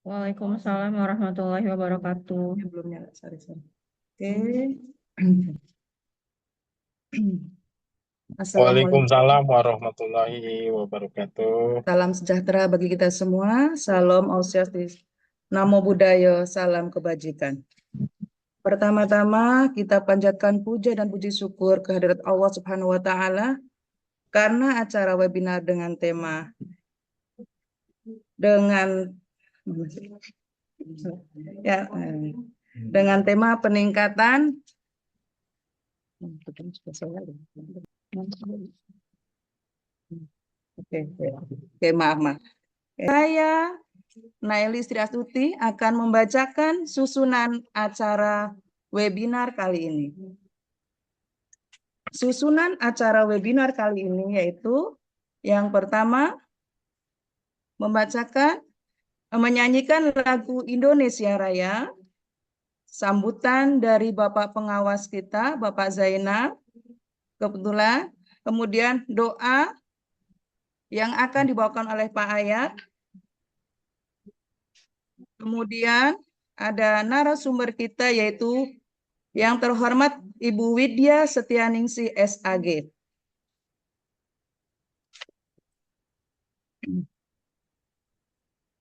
Waalaikumsalam warahmatullahi wabarakatuh. Belum nyala, sorry. Oke. Assalamualaikum. Waalaikumsalam warahmatullahi wabarakatuh. Salam sejahtera bagi kita semua. Salam Ausiastis. Namo Buddhaya, salam kebajikan. Pertama-tama kita panjatkan puja dan puji syukur kehadirat Allah Subhanahu wa taala karena acara webinar dengan tema peningkatan maaf. Saya Naili Sri Astuti akan membacakan susunan acara webinar kali ini. Susunan acara webinar kali ini yaitu yang pertama menyanyikan lagu Indonesia Raya, sambutan dari Bapak pengawas kita, Bapak Zainal, kebetulan, kemudian doa yang akan dibawakan oleh Pak Ayat, kemudian ada narasumber kita yaitu yang terhormat Ibu Widya Setianingsih SAG.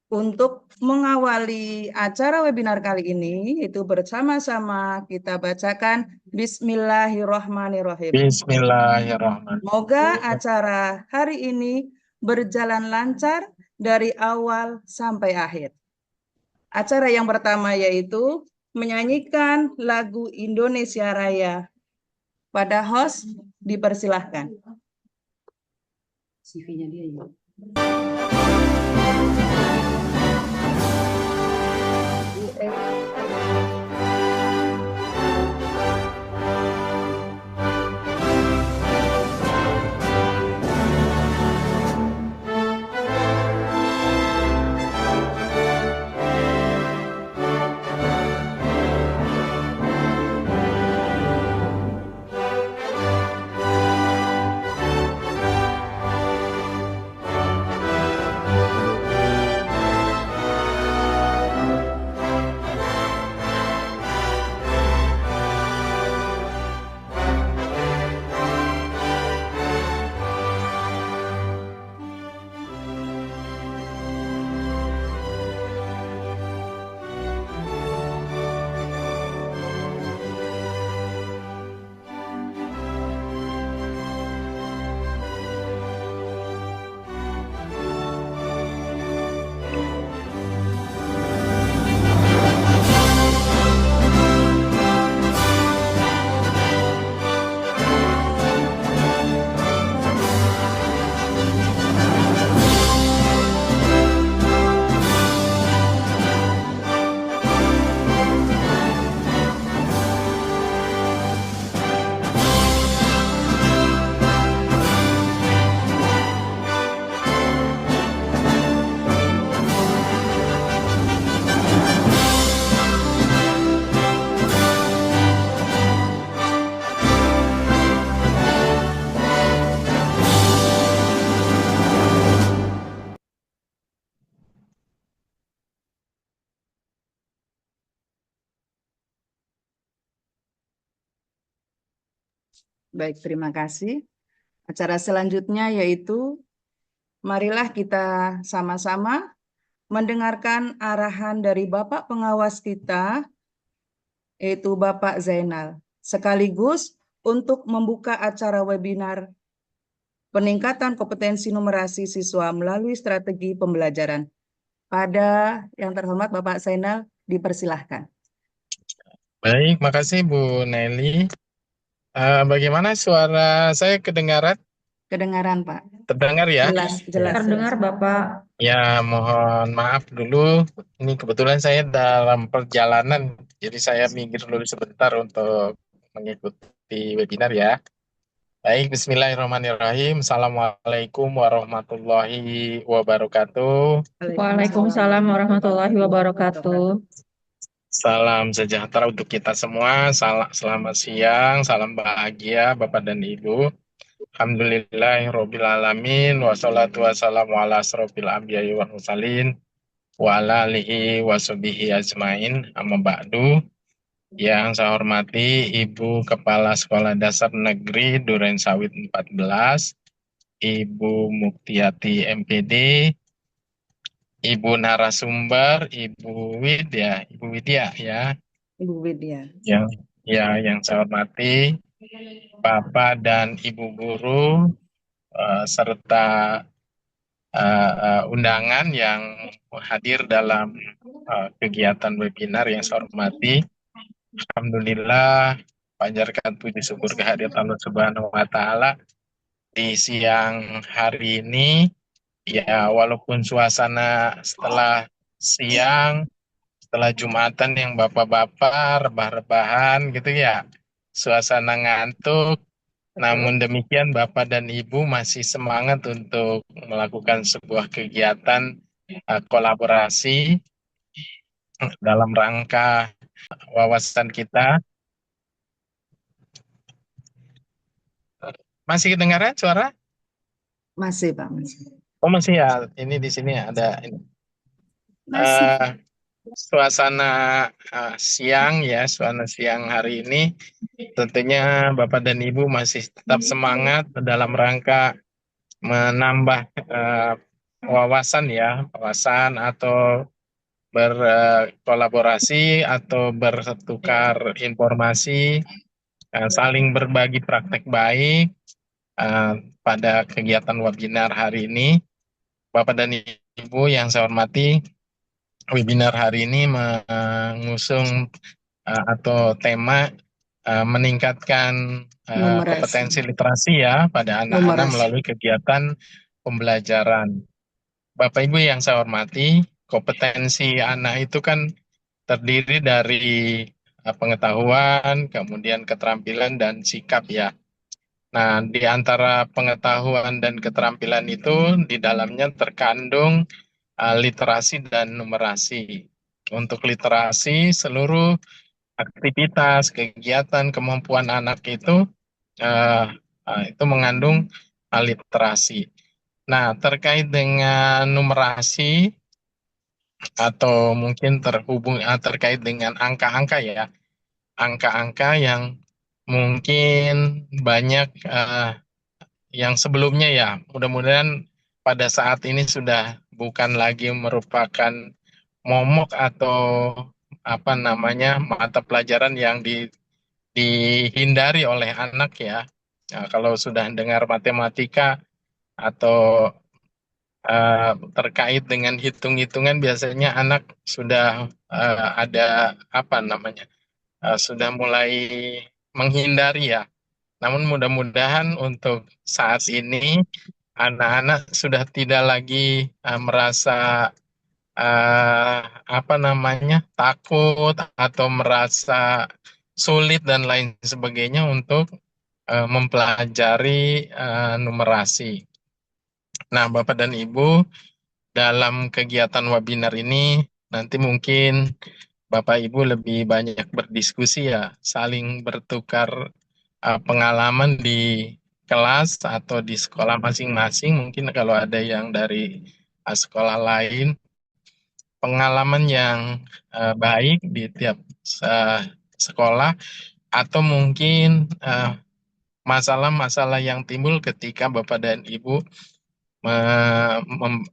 Untuk mengawali acara webinar kali ini, itu bersama-sama kita bacakan Bismillahirrahmanirrahim. Bismillahirrahmanirrahim. Semoga acara hari ini berjalan lancar dari awal sampai akhir. Acara yang pertama yaitu menyanyikan lagu Indonesia Raya. Pada host dipersilahkan. CV-nya dia ya. Baik, terima kasih. Acara selanjutnya yaitu marilah kita sama-sama mendengarkan arahan dari Bapak pengawas kita, yaitu Bapak Zainal, sekaligus untuk membuka acara webinar peningkatan kompetensi numerasi siswa melalui strategi pembelajaran. Pada yang terhormat Bapak Zainal, dipersilahkan. Baik, makasih Bu Nelly. Bagaimana suara saya kedengaran? Kedengaran, Pak. Terdengar ya? Jelas. Terdengar Bapak. Ya, mohon maaf dulu. Ini kebetulan saya dalam perjalanan, jadi saya minggir dulu sebentar untuk mengikuti webinar ya. Baik, Bismillahirrahmanirrahim. Assalamualaikum warahmatullahi wabarakatuh. Waalaikumsalam warahmatullahi wabarakatuh. Salam sejahtera untuk kita semua. Selamat siang, salam bahagia Bapak dan Ibu. Alhamdulillahirobbil alamin. Wassalatu wassalamu ala asrofil anbiya'i wal mursalin. wa ala alihi wa sahbihi ajmain, amma ba'du. Yang saya hormati Ibu Kepala Sekolah Dasar Negeri Durensawit 14, Ibu Muktiati MPD, Ibu narasumber, Ibu Widya ya, Ibu Widya. yang yang saya hormati Bapak dan Ibu guru serta undangan yang hadir dalam kegiatan webinar yang saya hormati. Alhamdulillah, panjatkan puji syukur kehadirat Allah Subhanahu wa Ta'ala di siang hari ini. Ya, walaupun suasana setelah siang, setelah Jumatan yang bapak-bapak rebah-rebahan gitu ya, suasana ngantuk, namun demikian Bapak dan Ibu masih semangat untuk melakukan sebuah kegiatan kolaborasi dalam rangka wawasan kita. Masih kedengaran suara? Masih, Pak. Masih. Oh masih ya, ini di sini ada ini. Masih. Suasana siang ya, suasana siang hari ini tentunya Bapak dan Ibu masih tetap semangat dalam rangka menambah wawasan ya, wawasan atau berkolaborasi atau bertukar informasi, saling berbagi praktek baik pada kegiatan webinar hari ini. Bapak dan Ibu yang saya hormati, webinar hari ini mengusung atau tema meningkatkan Numerasi. kompetensi literasi ya pada anak-anak Numerasi. melalui kegiatan pembelajaran. Bapak Ibu yang saya hormati, kompetensi anak itu kan terdiri dari pengetahuan, kemudian keterampilan dan sikap ya. Nah, di antara pengetahuan dan keterampilan itu di dalamnya terkandung literasi dan numerasi. Untuk literasi, seluruh aktivitas, kegiatan, kemampuan anak itu mengandung literasi. Nah, terkait dengan numerasi atau mungkin terkait dengan angka-angka ya, angka-angka yang mungkin banyak yang sebelumnya ya, mudah-mudahan pada saat ini sudah bukan lagi merupakan momok atau apa namanya mata pelajaran yang dihindari oleh anak ya. Nah, kalau sudah dengar matematika atau terkait dengan hitung-hitungan biasanya anak sudah ada apa namanya sudah mulai menghindari ya. Namun mudah-mudahan untuk saat ini anak-anak sudah tidak lagi merasa apa namanya takut atau merasa sulit dan lain sebagainya untuk mempelajari numerasi. Nah, Bapak dan Ibu, dalam kegiatan webinar ini nanti mungkin Bapak Ibu lebih banyak berdiskusi ya, saling bertukar pengalaman di kelas atau di sekolah masing-masing. Mungkin kalau ada yang dari sekolah lain, pengalaman yang baik di tiap sekolah atau mungkin masalah-masalah yang timbul ketika Bapak dan Ibu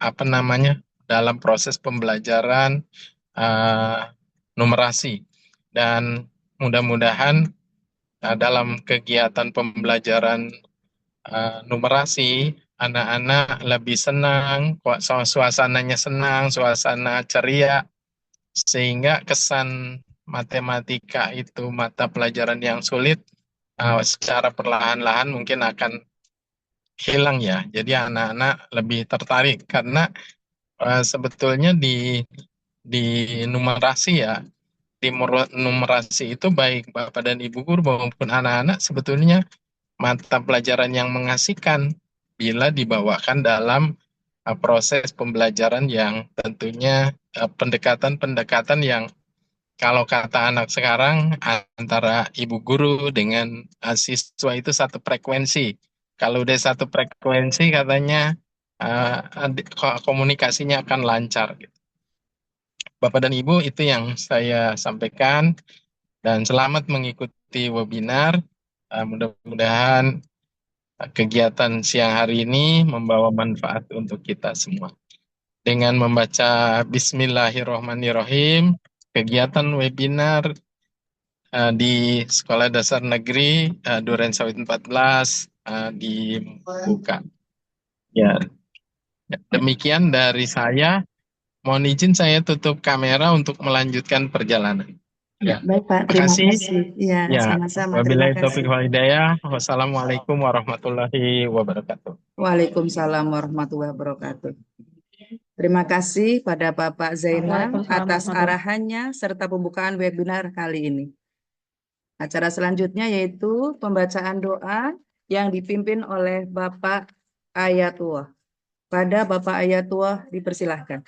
apa namanya dalam proses pembelajaran numerasi, dan mudah-mudahan dalam kegiatan pembelajaran numerasi anak-anak lebih senang, suasananya senang, suasana ceria, sehingga kesan matematika itu mata pelajaran yang sulit secara perlahan-lahan mungkin akan hilang ya. Jadi anak-anak lebih tertarik karena sebetulnya di numerasi ya, di numerasi itu baik Bapak dan Ibu guru maupun anak-anak sebetulnya mata pelajaran yang mengasihkan bila dibawakan dalam proses pembelajaran yang tentunya pendekatan-pendekatan yang kalau kata anak sekarang antara ibu guru dengan siswa itu satu frekuensi. Kalau udah satu frekuensi katanya komunikasinya akan lancar gitu. Bapak dan Ibu, itu yang saya sampaikan dan selamat mengikuti webinar. Mudah-mudahan kegiatan siang hari ini membawa manfaat untuk kita semua. Dengan membaca Bismillahirrahmanirrahim, kegiatan webinar di Sekolah Dasar Negeri Durensawit 14 dibuka. Ya, demikian dari saya. Mohon izin saya tutup kamera untuk melanjutkan perjalanan. Ya, Baik, Pak. terima Terima kasih. kasih. Ya, Ya, sama-sama. Terima wabillahi taufiq kasih. wal hidayah. Wassalamualaikum warahmatullahi wabarakatuh. Waalaikumsalam warahmatullahi wabarakatuh. Terima kasih pada Bapak Zainal Waalaikumsalam atas warahmatullahi arahannya serta pembukaan webinar kali ini. Acara selanjutnya yaitu pembacaan doa yang dipimpin oleh Bapak Ayatullah. Pada Bapak Ayatullah dipersilahkan.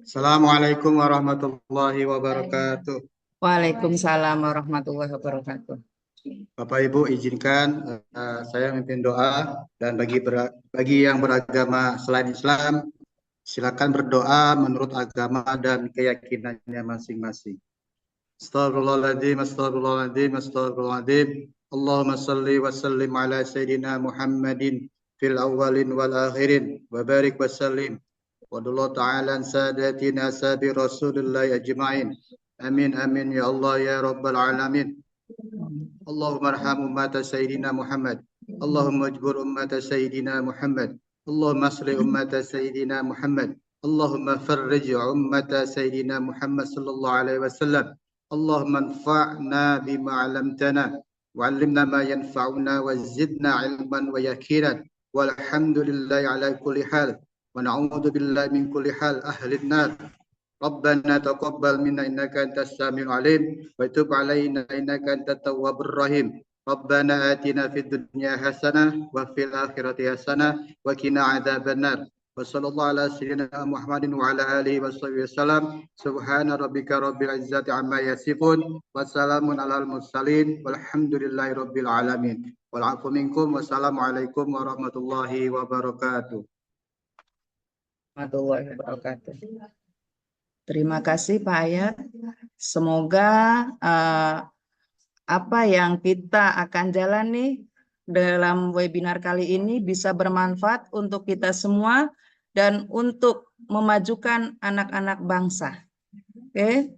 Assalamualaikum warahmatullahi wabarakatuh. Waalaikumsalam warahmatullahi wabarakatuh. Bapak Ibu izinkan saya memimpin doa dan bagi yang beragama selain Islam silakan berdoa menurut agama dan keyakinannya masing-masing. Astagfirullahaladzim, astagfirullahaladzim, astagfirullahaladzim. Allahumma salli wa sallim ala Sayyidina Muhammadin fil awwalin wal akhirin wa barik wa sallim wadullah ta'ala sadatina sabi rasulullah ajma'in. Amin amin ya Allah ya rabbal alamin. Allahumma arham ummata Sayyidina Muhammad. Allahumma ajbur ummata Sayyidina Muhammad. Allahumma asli ummata Sayyidina Muhammad. Allahumma farrij ummata Sayyidina Muhammad sallallahu alaihi wasallam. Allahumma anfa'na bima 'allamtana wa 'allimna ma yanfa'una wa zidna 'ilman wa yaqinan. Walhamdulillahi ala kulli hal. Wa na'udzu billahi min kulli hal ahli an-nar. ربنا تقبل منا إنك أنت السميع العليم وتب علينا إنك أنت التواب الرحيم ربنا آتنا في الدنيا حسنة وفي الآخرة حسنة وقنا عذاب النار وصلى الله على سيدنا محمد وعلى آله وصحبه وسلم سبحان ربك رب العزة عما يصفون وسلام على المرسلين والحمد لله رب العالمين والعفو منكم والسلام عليكم ورحمة الله وبركاته. Warahmatullahi wabarakatuh. Terima kasih Pak Ayat. Semoga apa yang kita akan jalani dalam webinar kali ini bisa bermanfaat untuk kita semua dan untuk memajukan anak-anak bangsa. Oke.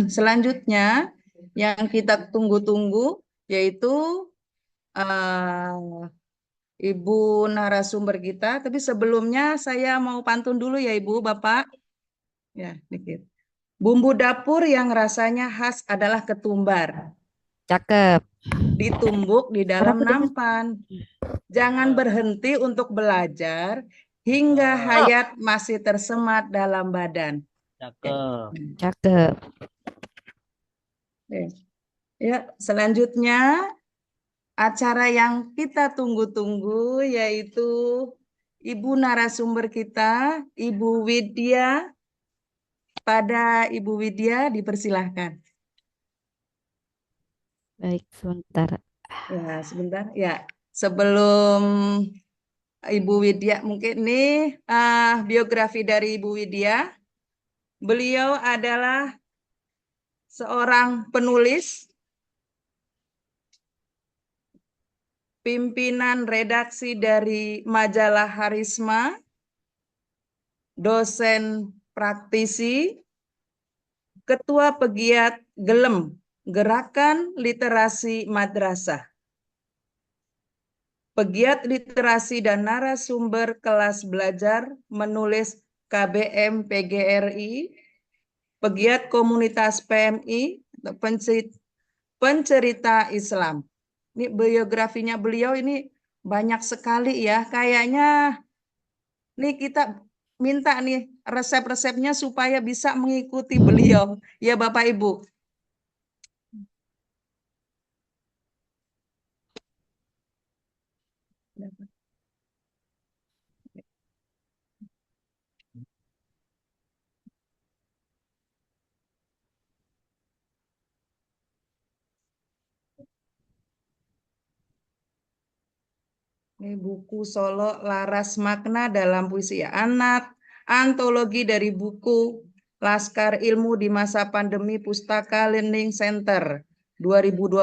Selanjutnya yang kita tunggu-tunggu yaitu Ibu narasumber kita. Tapi sebelumnya saya mau pantun dulu ya Ibu, Bapak. Ya, dikit. Bumbu dapur yang rasanya khas adalah ketumbar. Cakep. Ditumbuk di dalam nampan. Jangan berhenti untuk belajar hingga hayat masih tersemat dalam badan. Cakep. Cakep. Oke. Ya, selanjutnya acara yang kita tunggu-tunggu yaitu Ibu narasumber kita, Ibu Widya. Pada Ibu Widya dipersilahkan. Baik, sebentar. Ya, sebentar. Ya, sebelum Ibu Widya mungkin ini biografi dari Ibu Widya. Beliau adalah seorang penulis, pimpinan redaksi dari majalah Harisma, dosen praktisi, ketua pegiat GELEM, Gerakan Literasi Madrasah, pegiat literasi dan narasumber kelas belajar menulis KBM PGRI, pegiat komunitas PMI, pencerita Islam. Ini biografinya beliau ini banyak sekali ya. Kayaknya nih kita minta nih resep-resepnya supaya bisa mengikuti beliau. Ya Bapak Ibu. Ini buku Solo Laras Makna dalam Puisi Anak, antologi dari buku Laskar Ilmu di Masa Pandemi Pustaka Learning Center 2020.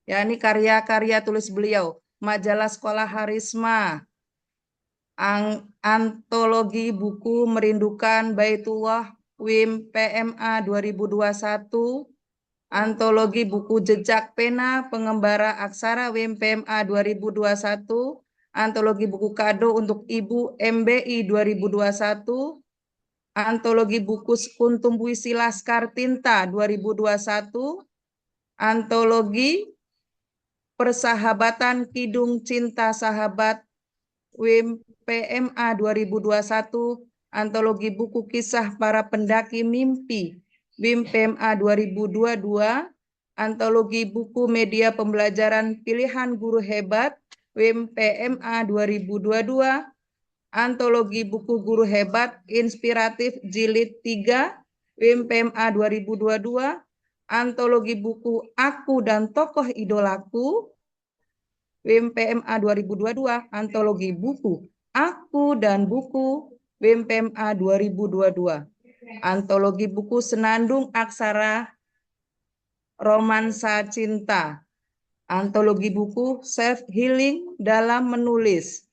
Ya, ini karya-karya tulis beliau. Majalah Sekolah Harisma, antologi buku Merindukan Baitullah WIM PMA 2021, antologi buku Jejak Pena Pengembara Aksara WIM PMA 2021, antologi buku Kado untuk Ibu MBI 2021, antologi buku Sekuntum Puisi Laskar Tinta 2021, antologi Persahabatan Kidung Cinta Sahabat WIM PMA 2021, antologi buku Kisah Para Pendaki Mimpi WIM PMA 2022, antologi buku Media Pembelajaran Pilihan Guru Hebat WIM PMA 2022, antologi buku Guru Hebat Inspiratif Jilid 3 WIM PMA 2022, antologi buku Aku dan Tokoh Idolaku WIM PMA 2022, antologi buku Aku dan Buku WIM PMA 2022, antologi buku Senandung Aksara Romansa Cinta, antologi buku Self Healing dalam Menulis,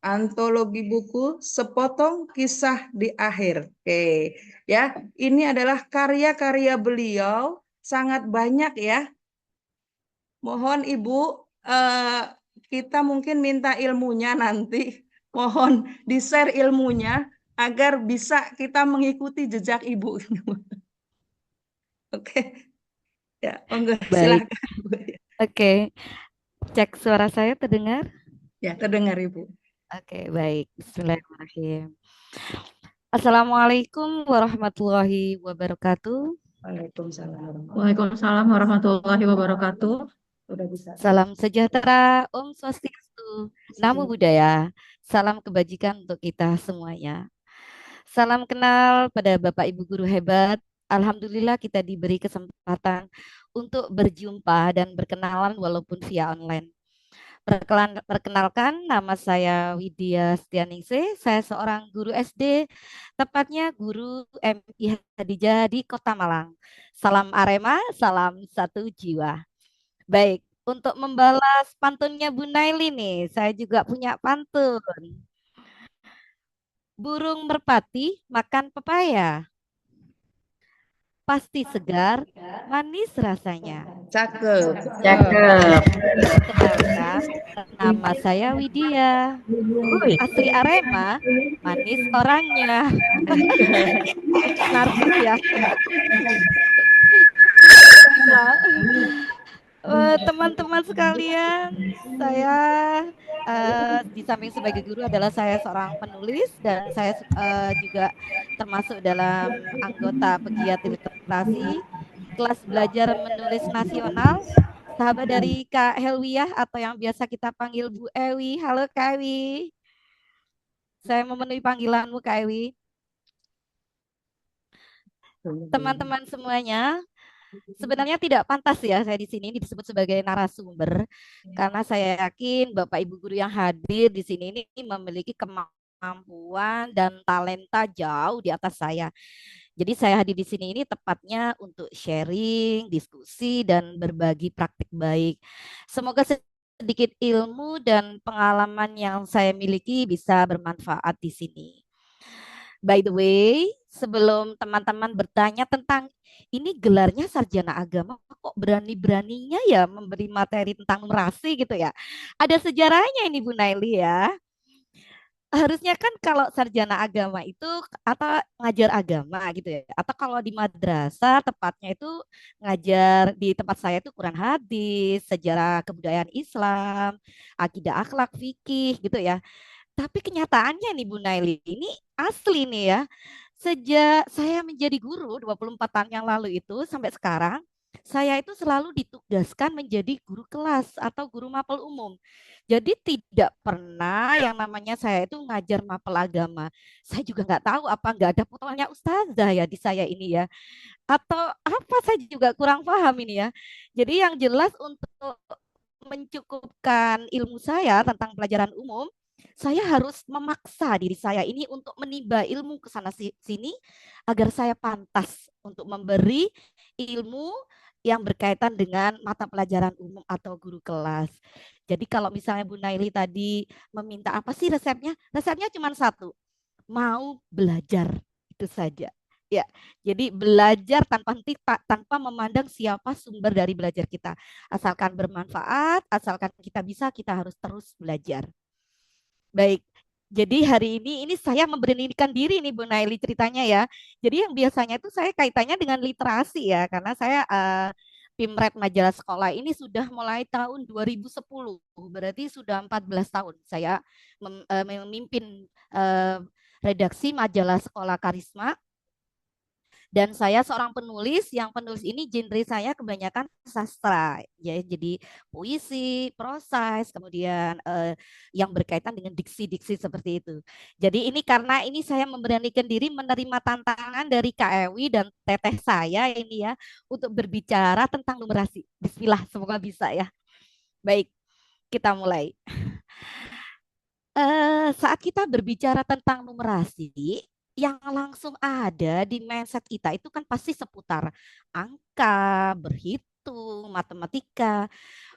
antologi buku Sepotong Kisah di Akhir. Oke, ya, ini adalah karya-karya beliau, sangat banyak ya. Mohon Ibu, kita mungkin minta ilmunya nanti. Mohon di-share ilmunya agar bisa kita mengikuti jejak Ibu. Oke, ya, monggo Baik. silakan. Oke. Cek suara saya terdengar? Ya, terdengar Ibu. Oke, baik. Bismillahirrahmanirrahim. Assalamualaikum warahmatullahi wabarakatuh. Waalaikumsalam. Waalaikumsalam warahmatullahi wabarakatuh. Udah bisa. Salam sejahtera, Om Swastiastu, Namo Buddhaya. Salam kebajikan untuk kita semuanya. Salam kenal pada Bapak Ibu guru hebat. Alhamdulillah kita diberi kesempatan untuk berjumpa dan berkenalan walaupun via online. Perkenalkan, nama saya Widya Setianingsih. Saya seorang guru SD, tepatnya guru MI Hadijah di Kota Malang. Salam Arema, salam satu jiwa. Baik, untuk membalas pantunnya Bu Naili nih, saya juga punya pantun. Burung merpati makan pepaya, pasti segar, manis rasanya. Cakep. Cakep. Kenalkan, nama saya Widya. Asli Arema, manis orangnya. Narsis ya. Baiklah. Teman-teman sekalian, saya di samping sebagai guru adalah saya seorang penulis dan saya juga termasuk dalam anggota pegiat literasi kelas belajar menulis nasional, sahabat dari Kak Helwiah atau yang biasa kita panggil Bu Ewi. Halo Kak Ewi. Saya memenuhi panggilanmu Kak Ewi. Teman-teman semuanya, sebenarnya tidak pantas ya saya di sini disebut sebagai narasumber karena saya yakin Bapak Ibu guru yang hadir di sini ini memiliki kemampuan dan talenta jauh di atas saya. Jadi saya hadir di sini ini tepatnya untuk sharing, diskusi dan berbagi praktik baik. Semoga sedikit ilmu dan pengalaman yang saya miliki bisa bermanfaat di sini. By the way, sebelum teman-teman bertanya tentang ini gelarnya sarjana agama, kok berani-beraninya ya memberi materi tentang numerasi gitu ya. Ada sejarahnya ini Bu Naili ya. Harusnya kan kalau sarjana agama itu atau ngajar agama gitu ya. Atau kalau di madrasah tepatnya itu ngajar di tempat saya itu Quran hadis, sejarah kebudayaan Islam, akidah akhlak, fikih gitu ya. Tapi kenyataannya nih Bu Naili, ini asli nih ya. Sejak saya menjadi guru 24 tahun yang lalu itu sampai sekarang, saya itu selalu ditugaskan menjadi guru kelas atau guru mapel umum. Jadi tidak pernah yang namanya saya itu ngajar mapel agama. Saya juga nggak tahu apa nggak ada potongannya ustazah ya di saya ini ya. Atau apa saya juga kurang paham ini ya. Jadi yang jelas untuk mencukupkan ilmu saya tentang pelajaran umum, saya harus memaksa diri saya ini untuk menimba ilmu ke sana sini agar saya pantas untuk memberi ilmu yang berkaitan dengan mata pelajaran umum atau guru kelas. Jadi kalau misalnya Bu Naili tadi meminta apa sih resepnya? Resepnya cuma satu, mau belajar, itu saja. Ya, jadi belajar tanpa henti, tanpa memandang siapa sumber dari belajar kita. Asalkan bermanfaat, asalkan kita bisa, kita harus terus belajar. Baik, jadi hari ini saya memberanikan diri nih Bu Naili ceritanya ya. Jadi yang biasanya itu saya kaitannya dengan literasi ya, karena saya Pimret majalah sekolah ini sudah mulai tahun 2010, berarti sudah 14 tahun saya memimpin redaksi majalah Sekolah Karisma. Dan saya seorang penulis, yang penulis ini genre saya kebanyakan sastra, ya, jadi puisi, proses, kemudian yang berkaitan dengan diksi-diksi seperti itu. Jadi ini karena ini saya memberanikan diri menerima tantangan dari Kak Ewi dan teteh saya ini ya untuk berbicara tentang numerasi. Bismillah, semoga bisa ya. Baik, kita mulai. Saat kita berbicara tentang numerasi, yang langsung ada di mindset kita itu kan pasti seputar angka, berhitung, matematika.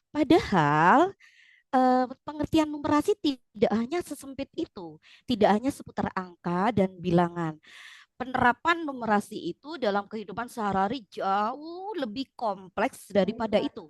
Padahal pengertian numerasi tidak hanya sesempit itu, tidak hanya seputar angka dan bilangan. Penerapan numerasi itu dalam kehidupan sehari-hari jauh lebih kompleks daripada itu.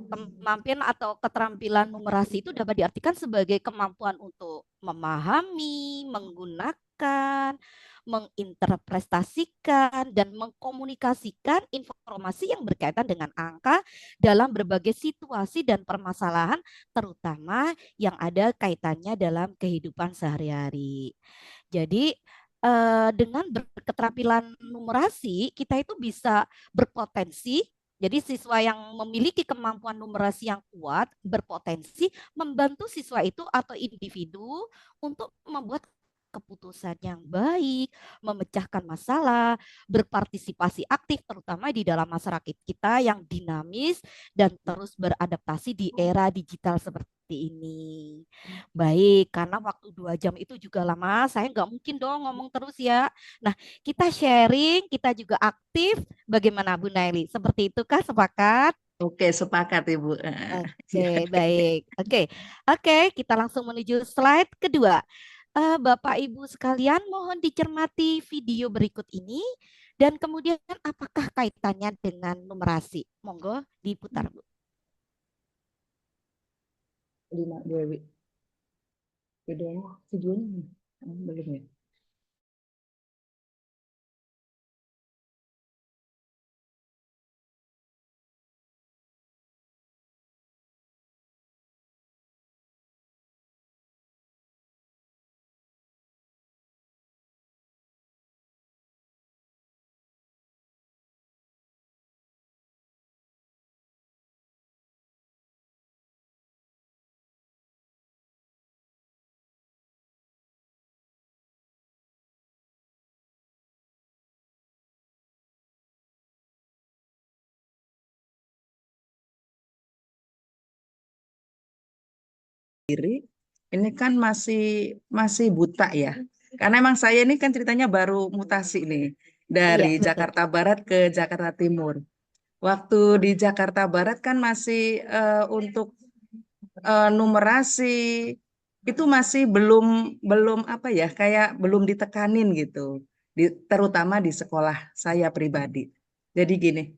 Kemampuan atau keterampilan numerasi itu dapat diartikan sebagai kemampuan untuk memahami, menggunakan, menginterpretasikan, dan mengkomunikasikan informasi yang berkaitan dengan angka dalam berbagai situasi dan permasalahan, terutama yang ada kaitannya dalam kehidupan sehari-hari. Jadi, dengan berketerampilan numerasi, kita itu bisa berpotensi. Jadi siswa yang memiliki kemampuan numerasi yang kuat berpotensi membantu siswa itu atau individu untuk membuat keputusan yang baik, memecahkan masalah, berpartisipasi aktif terutama di dalam masyarakat kita yang dinamis dan terus beradaptasi di era digital seperti ini. Baik, karena waktu 2 jam itu juga lama, saya nggak mungkin dong ngomong terus ya. Nah, kita sharing, kita juga aktif. Bagaimana Bu Naili? Seperti itu kah, sepakat? Oke, sepakat Ibu. Oke, baik. Oke, kita langsung menuju slide kedua. Bapak Ibu sekalian, mohon dicermati video berikut ini dan kemudian apakah kaitannya dengan numerasi? Monggo diputar, Bu. Dewi. Videonya belum ya? Ini kan masih buta ya. Karena emang saya ini kan ceritanya baru mutasi nih dari Iya, betul. Jakarta Barat ke Jakarta Timur. Waktu di Jakarta Barat kan masih untuk numerasi itu masih belum apa ya, kayak belum ditekanin gitu. Terutama di sekolah saya pribadi. Jadi gini,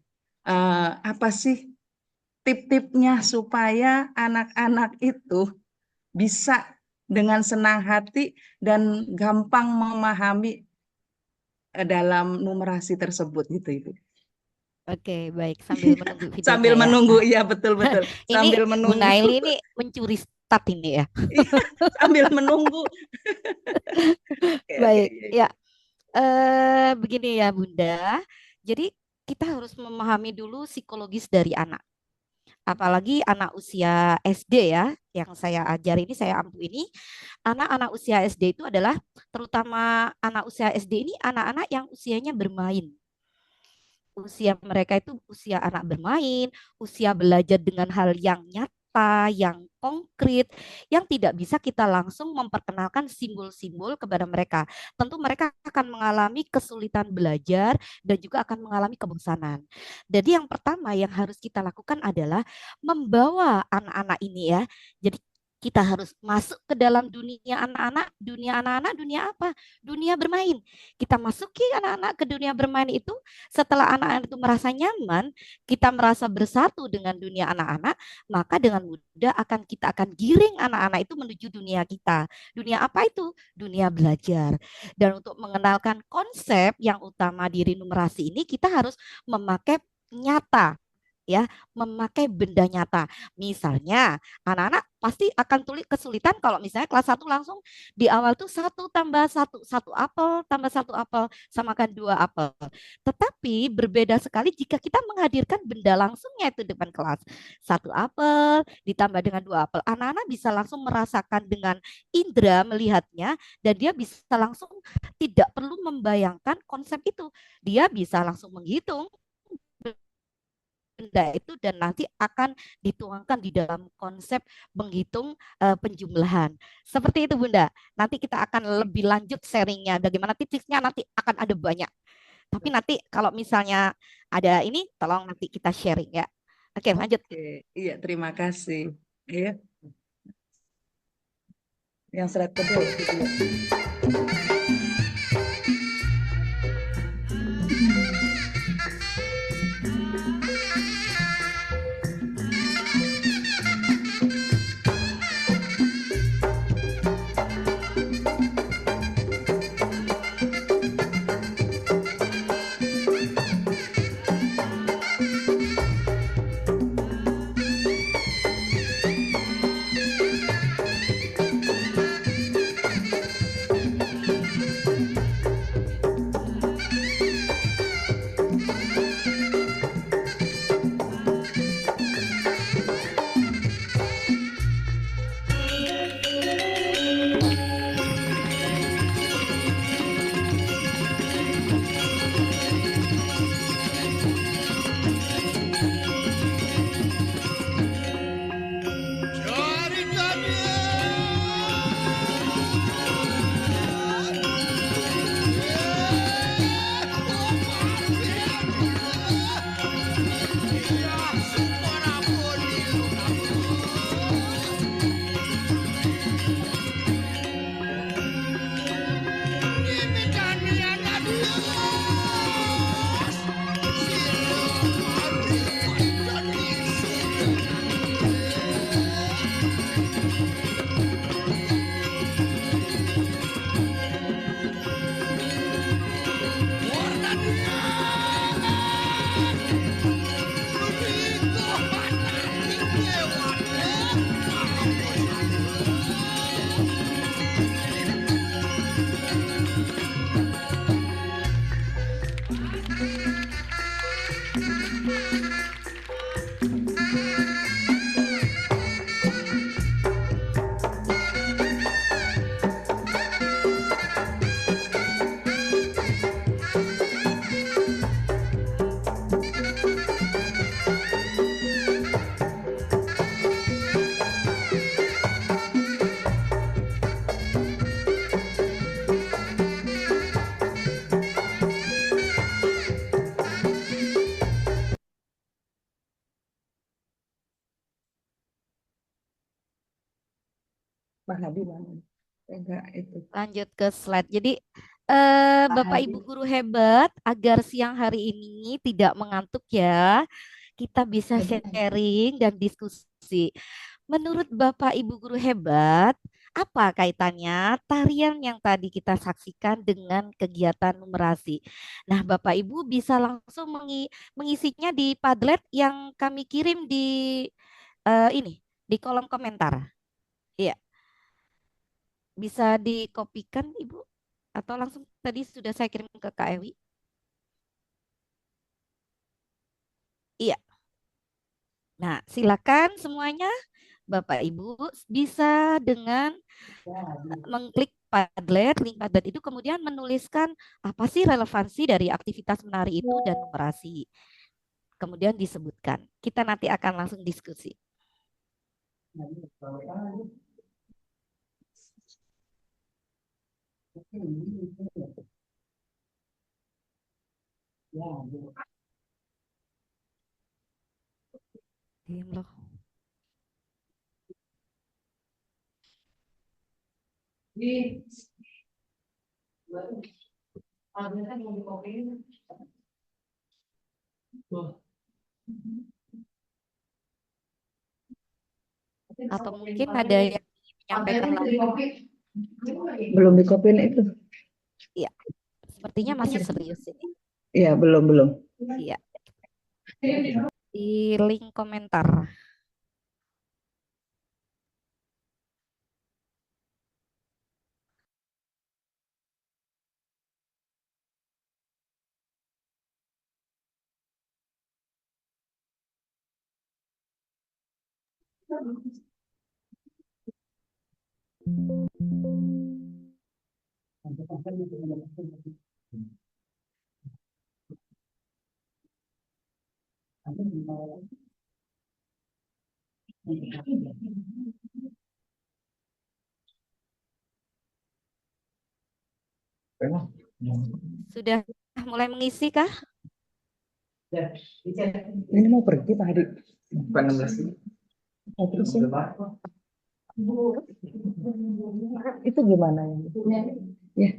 apa sih tip-tipnya supaya anak-anak itu bisa dengan senang hati dan gampang memahami dalam numerasi tersebut gitu itu. Oke, baik. Sambil menunggu videonya Sambil ya. menunggu, ya betul-betul. Ini Sambil Bu menunggu. Naili ini mencuri start ini ya. Sambil menunggu. Baik, ya. Begini ya Bunda. Jadi kita harus memahami dulu psikologis dari anak. Apalagi anak usia SD ya, yang saya ajar ini, saya ampu ini, anak-anak usia SD itu adalah, terutama anak usia SD ini, anak-anak yang usianya bermain. Usia mereka itu usia anak bermain, usia belajar dengan hal yang nyata, nyata, yang konkret, yang tidak bisa kita langsung memperkenalkan simbol-simbol kepada mereka. Tentu mereka akan mengalami kesulitan belajar dan juga akan mengalami kebosanan. Jadi yang pertama yang harus kita lakukan adalah membawa anak-anak ini ya. Jadi kita harus masuk ke dalam dunia anak-anak, dunia apa? Dunia bermain. Kita masuki anak-anak ke dunia bermain itu, setelah anak-anak itu merasa nyaman, kita merasa bersatu dengan dunia anak-anak, maka dengan mudah kita akan giring anak-anak itu menuju dunia kita. Dunia apa itu? Dunia belajar. Dan untuk mengenalkan konsep yang utama di numerasi ini, kita harus memakai nyata, ya, memakai benda nyata. Misalnya anak-anak pasti akan kesulitan kalau misalnya kelas 1 langsung di awal tuh 1 tambah 1 apel tambah 1 apel samakan 2 apel. Tetapi berbeda sekali jika kita menghadirkan benda langsungnya itu depan kelas. 1 apel ditambah dengan 2 apel. Anak-anak bisa langsung merasakan dengan indera melihatnya dan dia bisa langsung tidak perlu membayangkan konsep itu. Dia bisa langsung menghitung benda itu dan nanti akan dituangkan di dalam konsep menghitung penjumlahan. Seperti itu Bunda. Nanti kita akan lebih lanjut sharingnya. Bagaimana tipsnya nanti akan ada banyak. Tapi nanti kalau misalnya ada ini, tolong nanti kita sharing ya. Oke, lanjut. Oke, iya terima kasih. Iya. Yang slide kedua. Pak Hadi mana? Enggak itu. Lanjut ke slide. Jadi Bapak Ibu guru hebat, agar siang hari ini tidak mengantuk ya, kita bisa sharing dan diskusi. Menurut Bapak Ibu guru hebat, apa kaitannya tarian yang tadi kita saksikan dengan kegiatan numerasi? Nah, Bapak Ibu bisa langsung mengisinya di Padlet yang kami kirim di ini di kolom komentar. Iya, bisa dikopikan Ibu atau langsung tadi sudah saya kirim ke Kak Ewi. Iya. Nah, silakan semuanya Bapak Ibu bisa dengan mengklik Padlet, link Padlet itu kemudian menuliskan apa sih relevansi dari aktivitas menari itu dan numerasi. Kemudian disebutkan. Kita nanti akan langsung diskusi. Diam loh. Atau mungkin ada yang menyampaikan lagi. Belum dikopiin itu. Iya, sepertinya masih serius ini. Iya, belum. Iya, di link komentar. Sudah mulai mengisi kah? Ini mau pergi Pak Hadi. 16 ini. Oh, terus ini. Itu gimana ya? Ya.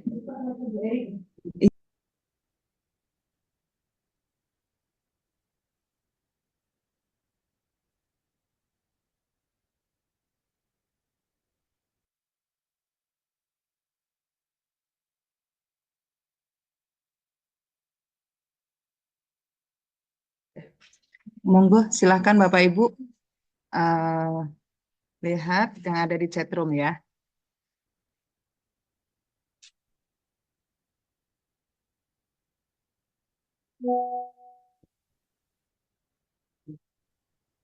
Monggo, silahkan Bapak Ibu lihat yang ada di chat room ya.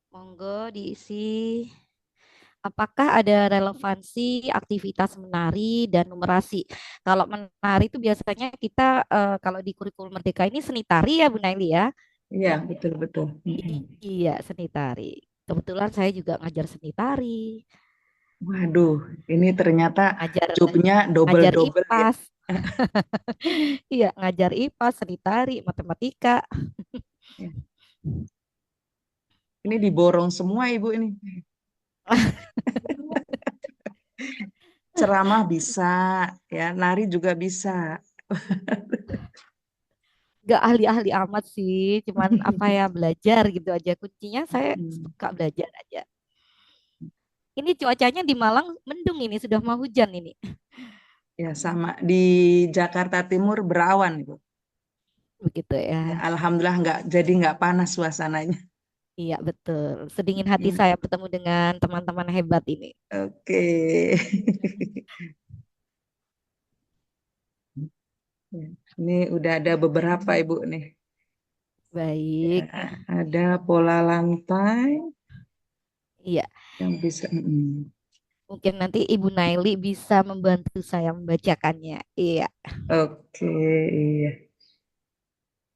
Monggo diisi. Apakah ada relevansi aktivitas menari dan numerasi? Kalau menari itu biasanya kita kalau di kurikulum Merdeka ini seni tari ya Bu Naili ya? Iya, betul. Iya, seni tari. Kebetulan saya juga ngajar seni tari, Waduh, ini ternyata ngajar jobnya ngajar double-double ya. IPAS. Iya, ngajar IPAS, seni tari, matematika. Ya. Ini diborong semua Ibu ini. Ceramah bisa, ya, nari juga bisa. Gak ahli-ahli amat sih, cuman apa ya belajar gitu aja. Kuncinya saya suka belajar aja. Ini cuacanya di Malang mendung ini, sudah mau hujan ini. Ya, sama di Jakarta Timur berawan Ibu. Begitu ya. Ya, alhamdulillah nggak panas suasananya. Iya betul. Sedingin hati Ya. saya bertemu dengan teman-teman hebat ini. Oke. Ya, ini udah ada beberapa Ibu nih. Baik. Ya, ada pola lantai Iya. yang bisa. Mungkin nanti Ibu Naili bisa membantu saya membacakannya. Iya. Oke, iya.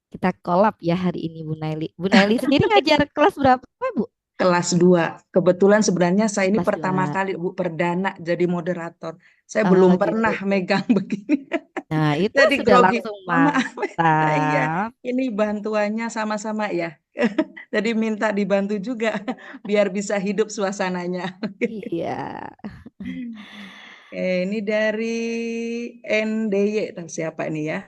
Kita kolab ya hari ini Bu Naili. Bu Naili sendiri ngajar kelas berapa Bu? Kelas 2. Kebetulan sebenarnya saya ini Kelas pertama 2. kali Bu perdana jadi moderator. Saya Oh belum gitu. pernah megang begini. Nah itu Jadi sudah grogi. langsung Mohon maaf. Iya, mantap. ini bantuannya sama-sama ya. Jadi minta dibantu juga biar bisa hidup suasananya. Iya. Ini dari NDY, tahu siapa ini ya?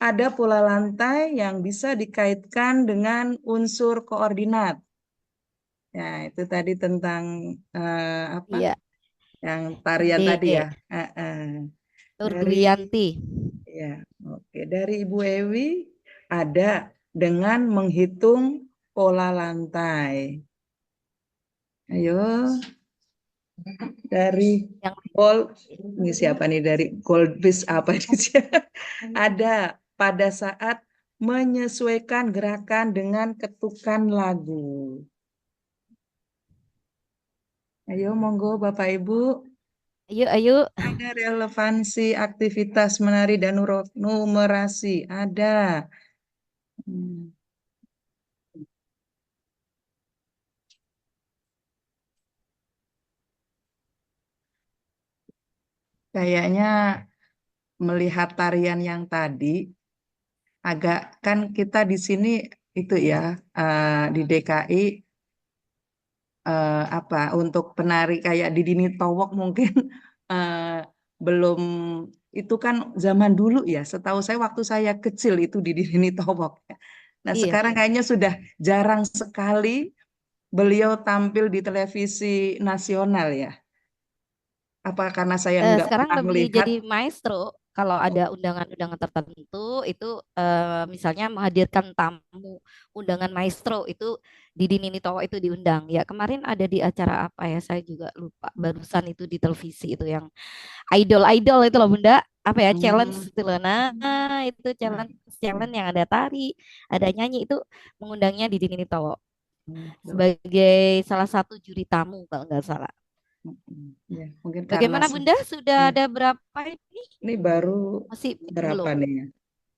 Ada pola lantai yang bisa dikaitkan dengan unsur koordinat. Ya, itu tadi tentang apa? Iya. Yang tarian tadi NDY. ya. Dari Nurgrianti. ya, oke. Dari Ibu Ewi ada dengan menghitung pola lantai. Ayo, dari Yang gold, ini siapa nih dari Goldfish apa ini? Ada pada saat menyesuaikan gerakan dengan ketukan lagu. Ayo, monggo Bapak Ibu. ayo. Ada relevansi aktivitas menari dan numerasi. Ada. kayaknya melihat tarian yang tadi agak kan kita di sini itu ya di DKI apa untuk penari kayak di Dini Towok mungkin eh, belum itu kan zaman dulu ya. Setahu saya waktu saya kecil itu di Dini Towok. Nah, Iya. sekarang kayaknya sudah jarang sekali beliau tampil di televisi nasional ya. Apa karena saya nggak Sekarang pernah lebih melihat? jadi maestro. Kalau ada undangan-undangan tertentu itu misalnya menghadirkan tamu undangan maestro itu di Dini Towo itu diundang. Ya kemarin ada di acara apa ya saya juga lupa. Barusan itu di televisi itu yang idol-idol itu loh Bunda. Apa ya challenge Hmm, itu loh. Nah itu challenge challenge yang ada tari, ada nyanyi itu mengundangnya di Dini Towo gitu. sebagai salah satu juri tamu kalau nggak salah. Ya, mungkin karena Bagaimana Bunda? Sudah ya, ada berapa ini? ini baru Masih berapa belum? nih ya?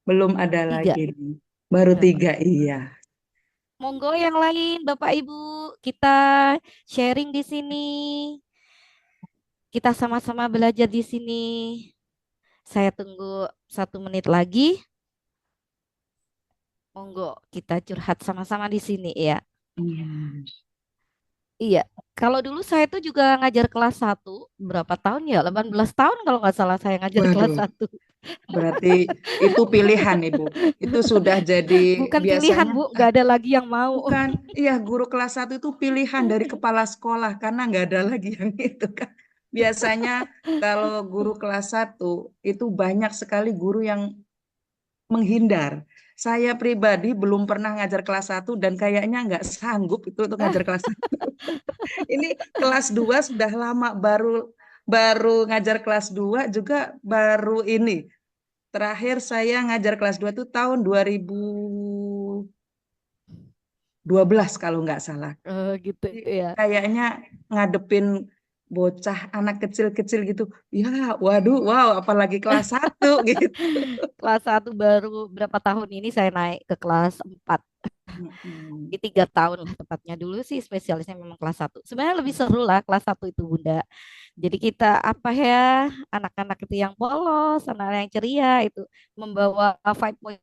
Belum ada Tiga. lagi nih. Baru Berapa? 3, iya. Monggo yang lain, Bapak Ibu, kita sharing di sini. Kita sama-sama belajar di sini. Saya tunggu 1 menit lagi. Monggo kita curhat sama-sama di sini ya. Hmm. Iya. Kalau dulu saya tuh juga ngajar kelas 1 berapa tahun ya? 18 tahun kalau nggak salah saya ngajar kelas Waduh, 1. berarti itu pilihan, Ibu. Itu sudah jadi Bukan pilihan, biasanya, Bu, nggak ada lagi yang mau. bukan, iya guru kelas 1 itu pilihan dari kepala sekolah karena nggak ada lagi yang itu kan. Biasanya kalau guru kelas 1 itu banyak sekali guru yang menghindar. Saya pribadi belum pernah ngajar kelas 1 dan kayaknya nggak sanggup itu untuk ngajar kelas 1. Ini kelas 2 sudah lama baru baru ngajar kelas 2 juga baru ini. Terakhir saya ngajar kelas 2 itu tahun 2012 kalau nggak salah. Gitu Jadi, ya. kayaknya ngadepin bocah anak kecil-kecil gitu. Ya, waduh, wow, apalagi kelas 1 gitu. Kelas 1 baru berapa tahun ini saya naik ke kelas 4. Mm-mm. Di 3 tahun lah tepatnya. Dulu sih spesialisnya memang kelas 1. Sebenarnya lebih seru lah kelas 1 itu Bunda. Jadi kita apa ya, anak-anak itu yang polos, anak yang ceria itu membawa vibe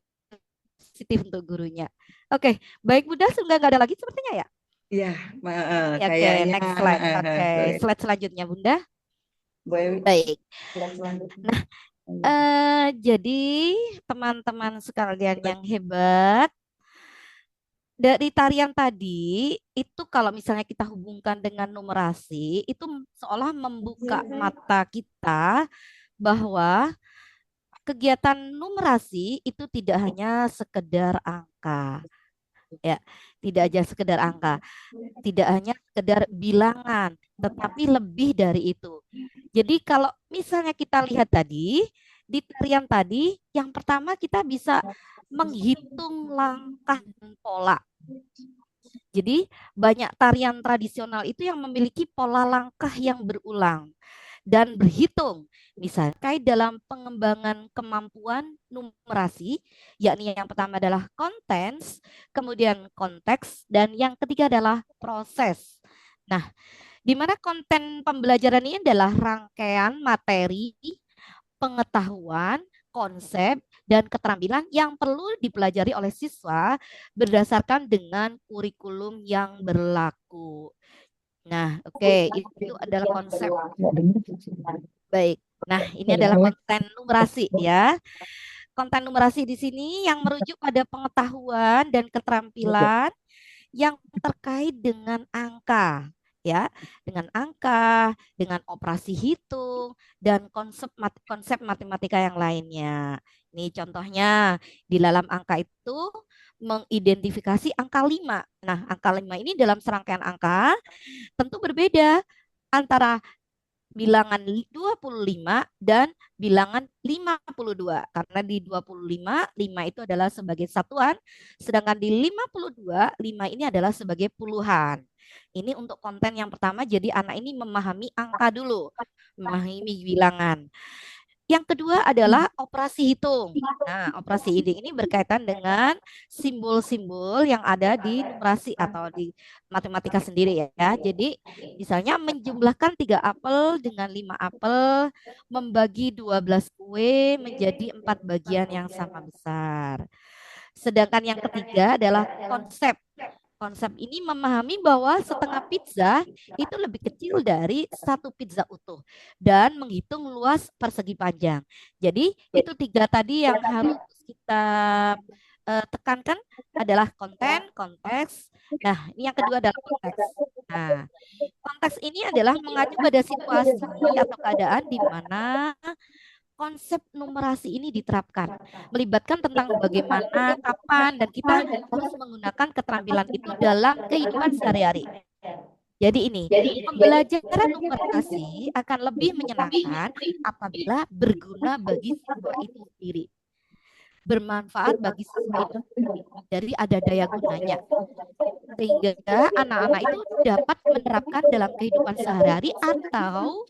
positif untuk gurunya. Oke, baik Bunda, sudah nggak ada lagi sepertinya ya? Ya, Ya, oke, kayaknya next slide. Oke, slide selanjutnya Bunda. boleh Baik. selanjutnya. Nah, jadi teman-teman sekalian yang hebat, dari tarian tadi itu kalau misalnya kita hubungkan dengan numerasi itu seolah membuka mata kita bahwa kegiatan numerasi itu tidak hanya sekedar angka ya, tidak aja sekedar angka, tidak hanya sekedar bilangan, tetapi lebih dari itu. Jadi kalau misalnya kita lihat tadi di tarian tadi yang pertama kita bisa menghitung langkah dan pola. Jadi banyak tarian tradisional itu yang memiliki pola langkah yang berulang dan berhitung. Misalnya terkait dalam pengembangan kemampuan numerasi, yakni yang pertama adalah kontens, kemudian konteks, dan yang ketiga adalah proses. Nah, di mana konten pembelajaran ini adalah rangkaian materi, pengetahuan, konsep, dan keterampilan yang perlu dipelajari oleh siswa berdasarkan dengan kurikulum yang berlaku. Nah, oke, itu adalah konsep. Baik. Nah, ini adalah konten numerasi ya. Konten numerasi di sini yang merujuk pada pengetahuan dan keterampilan yang terkait dengan angka ya, dengan angka, dengan operasi hitung dan konsep matematika yang lainnya. Ini contohnya di dalam angka itu mengidentifikasi angka 5. Nah, angka 5 ini dalam serangkaian angka tentu berbeda antara bilangan 25 dan bilangan 52 karena di 25 5 itu adalah sebagai satuan sedangkan di 52 5 ini adalah sebagai puluhan. Ini untuk konten yang pertama, jadi anak ini memahami angka dulu, memahami bilangan. Yang kedua adalah operasi hitung. Nah, operasi hitung ini berkaitan dengan simbol-simbol yang ada di numerasi atau di matematika sendiri ya. Jadi, misalnya menjumlahkan 3 apel dengan 5 apel, membagi 12 kue menjadi 4 bagian yang sama besar. Sedangkan yang ketiga adalah konsep. Konsep ini memahami bahwa setengah pizza itu lebih kecil dari satu pizza utuh dan menghitung luas persegi panjang. Jadi itu 3 tadi yang harus kita tekankan adalah konten, konteks. Nah, ini yang kedua adalah konteks. Nah, konteks ini adalah mengacu pada situasi atau keadaan di mana konsep numerasi ini diterapkan, melibatkan tentang bagaimana, kapan, dan kita harus menggunakan keterampilan itu dalam kehidupan sehari-hari. Jadi ini, pembelajaran numerasi akan lebih menyenangkan apabila berguna bagi siswa itu sendiri, bermanfaat bagi siswa itu dari ada daya gunanya, sehingga anak-anak itu dapat menerapkan dalam kehidupan sehari-hari atau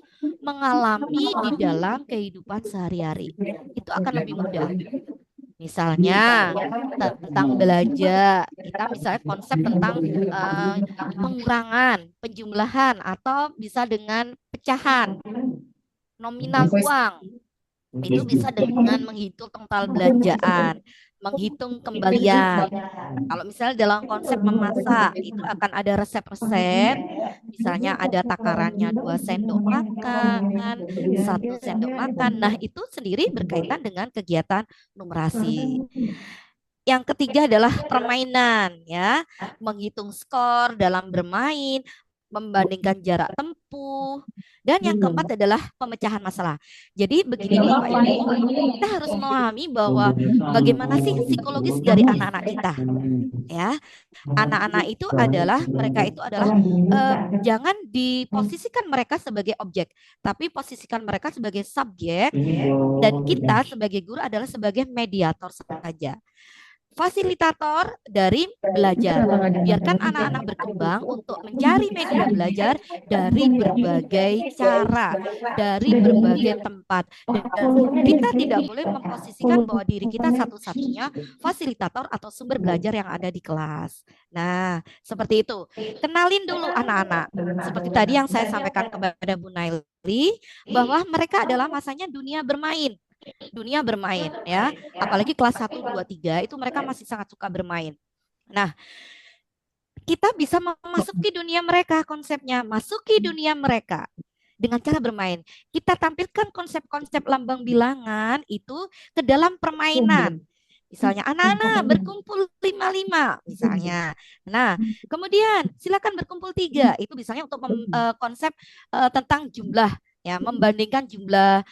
mengalami di dalam kehidupan sehari-hari. Itu akan lebih mudah. Misalnya tentang belanja, kita misalnya konsep tentang pengurangan, penjumlahan, atau bisa dengan pecahan, nominal uang. Itu bisa dengan menghitung total belanjaan, menghitung kembalian. Kalau misalnya dalam konsep memasak, itu akan ada resep-resep, misalnya ada takarannya 2 sendok makan, 1 sendok makan. Nah, itu sendiri berkaitan dengan kegiatan numerasi. Yang ketiga adalah permainan, ya, menghitung skor dalam bermain, membandingkan jarak tempuh, dan yang keempat adalah pemecahan masalah. Jadi begini Bapak Ibu, kita harus memahami bahwa bagaimana sih psikologis dari anak-anak kita, ya. Anak-anak itu adalah jangan diposisikan mereka sebagai objek, tapi posisikan mereka sebagai subjek, dan kita sebagai guru adalah sebagai mediator saja, fasilitator dari belajar. Biarkan anak-anak berkembang untuk mencari media belajar dari berbagai cara, dari berbagai tempat. Dan kita tidak boleh memposisikan bahwa diri kita satu-satunya fasilitator atau sumber belajar yang ada di kelas. Nah, seperti itu. Kenalin dulu anak-anak. Seperti tadi yang saya sampaikan kepada Bu Naili, bahwa mereka adalah masanya dunia bermain ya, apalagi kelas 1, 2, 3 itu mereka masih sangat suka bermain. Nah, kita bisa memasuki dunia mereka, konsepnya masuki dunia mereka dengan cara bermain. Kita tampilkan konsep-konsep lambang bilangan itu ke dalam permainan. Misalnya anak-anak berkumpul 5-5 misalnya. Nah, kemudian silakan berkumpul 3. Itu misalnya untuk konsep tentang jumlah, ya, membandingkan jumlah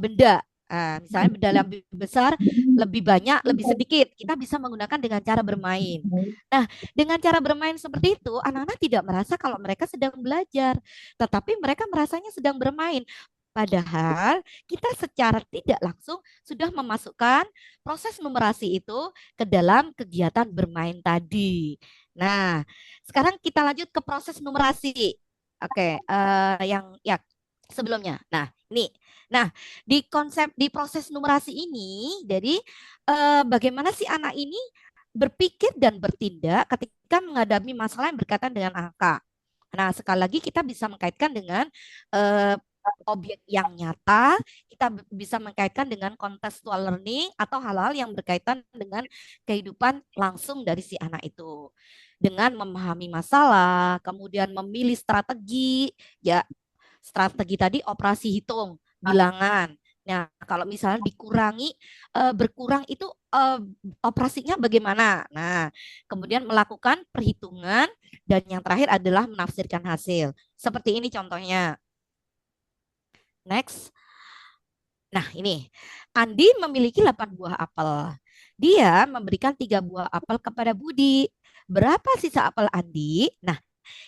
benda. Misalnya benda lebih besar, lebih banyak, lebih sedikit. Kita bisa menggunakan dengan cara bermain. Nah, dengan cara bermain seperti itu, anak-anak tidak merasa kalau mereka sedang belajar, tetapi mereka merasanya sedang bermain. Padahal kita secara tidak langsung sudah memasukkan proses numerasi itu ke dalam kegiatan bermain tadi. Nah, sekarang kita lanjut ke proses numerasi. Oke, yang sebelumnya. Nah, ini. Nah, di proses numerasi ini, jadi bagaimana sih anak ini berpikir dan bertindak ketika menghadapi masalah yang berkaitan dengan angka. Nah, sekali lagi kita bisa mengkaitkan dengan objek yang nyata, kita bisa mengkaitkan dengan contextual learning atau hal-hal yang berkaitan dengan kehidupan langsung dari si anak itu. Dengan memahami masalah, kemudian memilih strategi, ya, strategi tadi operasi hitung, bilangan. Nah, kalau misalnya dikurangi, berkurang itu operasinya bagaimana? Nah, kemudian melakukan perhitungan, dan yang terakhir adalah menafsirkan hasil. Seperti ini contohnya. Next. Nah, ini. Andi memiliki 8 buah apel. Dia memberikan 3 buah apel kepada Budi. Berapa sisa apel Andi? Nah,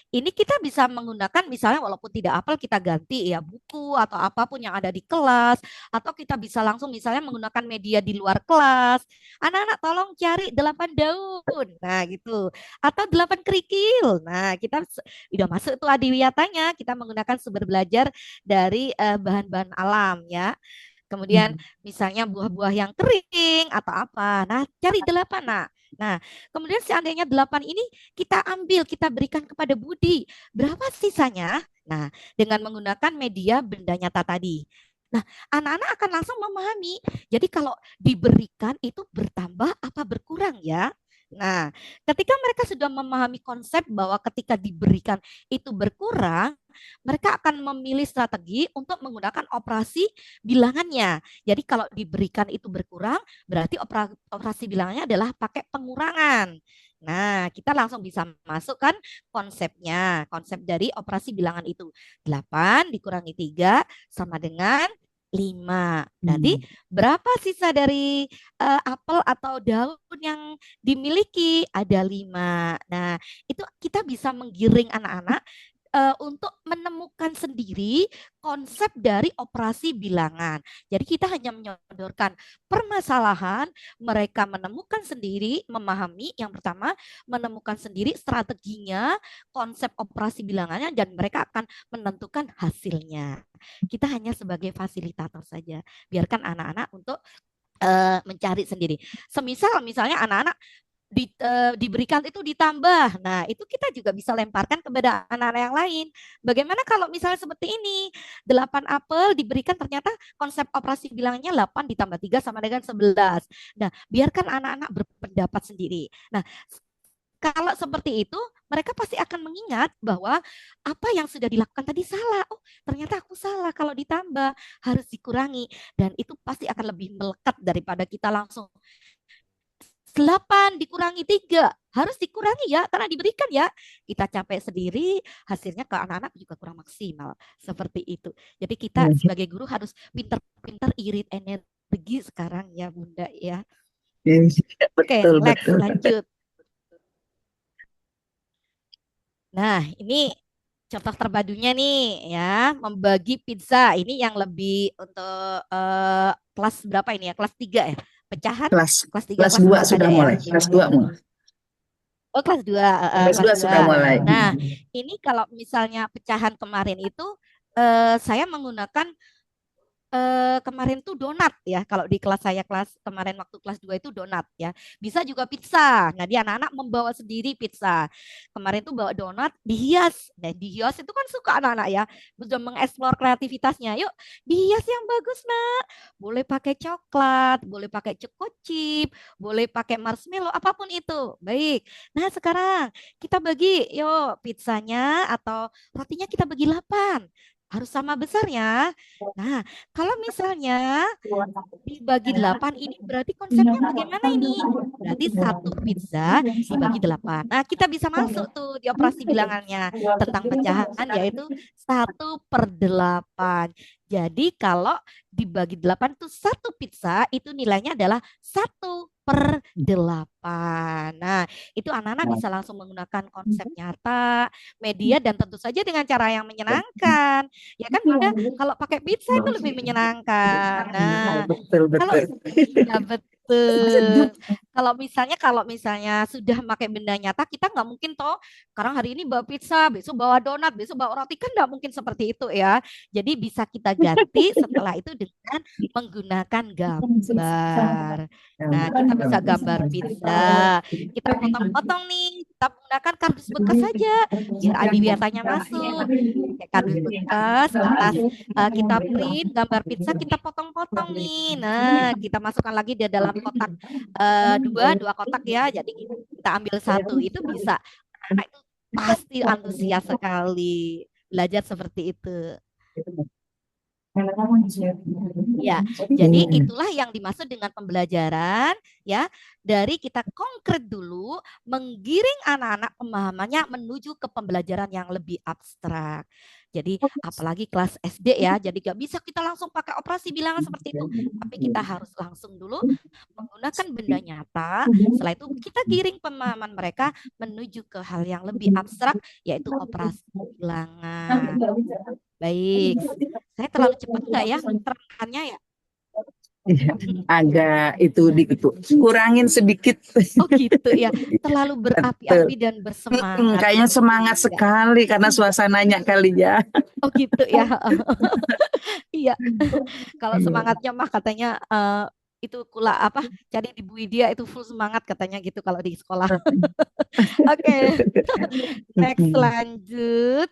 ini kita bisa menggunakan misalnya walaupun tidak apel kita ganti ya buku atau apapun yang ada di kelas, atau kita bisa langsung misalnya menggunakan media di luar kelas. Anak-anak tolong cari 8 daun. Nah, gitu. Atau 8 kerikil. Nah, kita udah masuk tuh adiwiyatanya, kita menggunakan sumber belajar dari bahan-bahan alam ya. Kemudian misalnya buah-buah yang kering atau apa. Nah, cari 8, Nak. Nah, kemudian seandainya 8 ini kita ambil, kita berikan kepada Budi. Berapa sisanya? Nah, dengan menggunakan media benda nyata tadi. Nah, anak-anak akan langsung memahami. Jadi kalau diberikan itu bertambah apa berkurang ya? Nah, ketika mereka sudah memahami konsep bahwa ketika diberikan itu berkurang, mereka akan memilih strategi untuk menggunakan operasi bilangannya. Jadi kalau diberikan itu berkurang, berarti operasi bilangannya adalah pakai pengurangan. Nah, kita langsung bisa masukkan konsepnya. Konsep dari operasi bilangan itu. 8 dikurangi 3 sama dengan 5. Nanti berapa sisa dari apel atau daun yang dimiliki? Ada 5. Nah, itu kita bisa menggiring anak-anak untuk menemukan sendiri konsep dari operasi bilangan. Jadi kita hanya menyodorkan permasalahan, mereka menemukan sendiri, memahami yang pertama, menemukan sendiri strateginya, konsep operasi bilangannya, dan mereka akan menentukan hasilnya. Kita hanya sebagai fasilitator saja. Biarkan anak-anak untuk mencari sendiri. Misalnya anak-anak diberikan itu ditambah. Nah, itu kita juga bisa lemparkan kepada anak-anak yang lain. Bagaimana kalau misalnya seperti ini? 8 apel diberikan ternyata konsep operasi bilangnya 8 ditambah 3 sama dengan 11. Nah, biarkan anak-anak berpendapat sendiri. Nah, kalau seperti itu, mereka pasti akan mengingat bahwa apa yang sudah dilakukan tadi salah. Oh, ternyata aku salah. Kalau ditambah harus dikurangi. Dan itu pasti akan lebih melekat daripada kita langsung 8 dikurangi 3. Harus dikurangi ya, karena diberikan ya. Kita capek sendiri, hasilnya ke anak-anak juga kurang maksimal. Seperti itu. Jadi kita sebagai guru harus pintar-pintar irit energi sekarang ya Bunda ya. Oke, next, lanjut. Nah, ini contoh terbadunya nih ya, membagi pizza. Ini yang lebih untuk kelas berapa ini ya? Kelas 3 ya? Pecahan? Kelas 3, kelas kelas 2 4 sudah ada ya? mulai. Kelas 2 mulai. Oh, kelas 2. Kelas 2 sudah mulai. Nah, ini kalau misalnya pecahan kemarin itu saya menggunakan kemarin tuh donat ya. Kalau di kelas saya kemarin waktu kelas 2 itu donat ya. Bisa juga pizza. Nah, dia anak-anak membawa sendiri pizza. Kemarin tuh bawa donat dihias. Nah, dihias itu kan suka anak-anak ya. Sudah mengeksplor kreativitasnya. Yuk, dihias yang bagus, Nak. Boleh pakai coklat, boleh pakai choco chip, boleh pakai marshmallow, apapun itu. Baik. Nah, sekarang kita bagi yuk pizzanya atau rotinya kita bagi 8. Harus sama besarnya. Nah, kalau misalnya dibagi 8 ini berarti konsepnya bagaimana ini? Berarti satu pizza dibagi 8. Nah, kita bisa masuk tuh di operasi bilangannya tentang pecahan yaitu 1/8. Jadi kalau dibagi 8 itu satu pizza itu nilainya adalah 1/8. Nah, itu anak-anak bisa langsung menggunakan konsep nyata, media, dan tentu saja dengan cara yang menyenangkan. Ya kan Bunda, kalau pakai pizza itu lebih menyenangkan. Nah, betul. ya betul. Kalau misalnya sudah pakai benda nyata, kita nggak mungkin toh. Sekarang hari ini bawa pizza, besok bawa donat, besok bawa roti, kan nggak mungkin seperti itu ya. Jadi bisa kita ganti setelah itu dengan menggunakan gambar. Nah, kita bisa gambar pizza, kita potong-potong nih, kita menggunakan kardus bekas saja, biar adiwiatanya masuk. Pakai kardus bekas, kertas kita print gambar pizza, kita potong-potong nih. Nah, kita masukkan lagi di dalam kotak dua kotak ya. Jadi kita ambil satu, itu bisa. Anak itu pasti antusias sekali belajar seperti itu. Ya, jadi itulah yang dimaksud dengan pembelajaran ya. Dari kita konkret dulu, menggiring anak-anak pemahamannya menuju ke pembelajaran yang lebih abstrak. Jadi apalagi kelas SD ya, jadi gak bisa kita langsung pakai operasi bilangan seperti itu. Tapi kita harus langsung dulu menggunakan benda nyata. Setelah itu kita giring pemahaman mereka menuju ke hal yang lebih abstrak, yaitu operasi bilangan. Baik, saya terlalu cepat nggak ya menerangkannya ya? Iya, agak itu dikit Bu. Kurangin sedikit. Oh gitu ya, terlalu berapi-api Betul. dan bersemangat Kayaknya gitu semangat ya. sekali karena suasananya kali ya. Oh gitu ya. Iya, kalau semangatnya mah katanya itu kula apa cari di Bu Widya itu full semangat katanya gitu kalau di sekolah. Oke, next lanjut.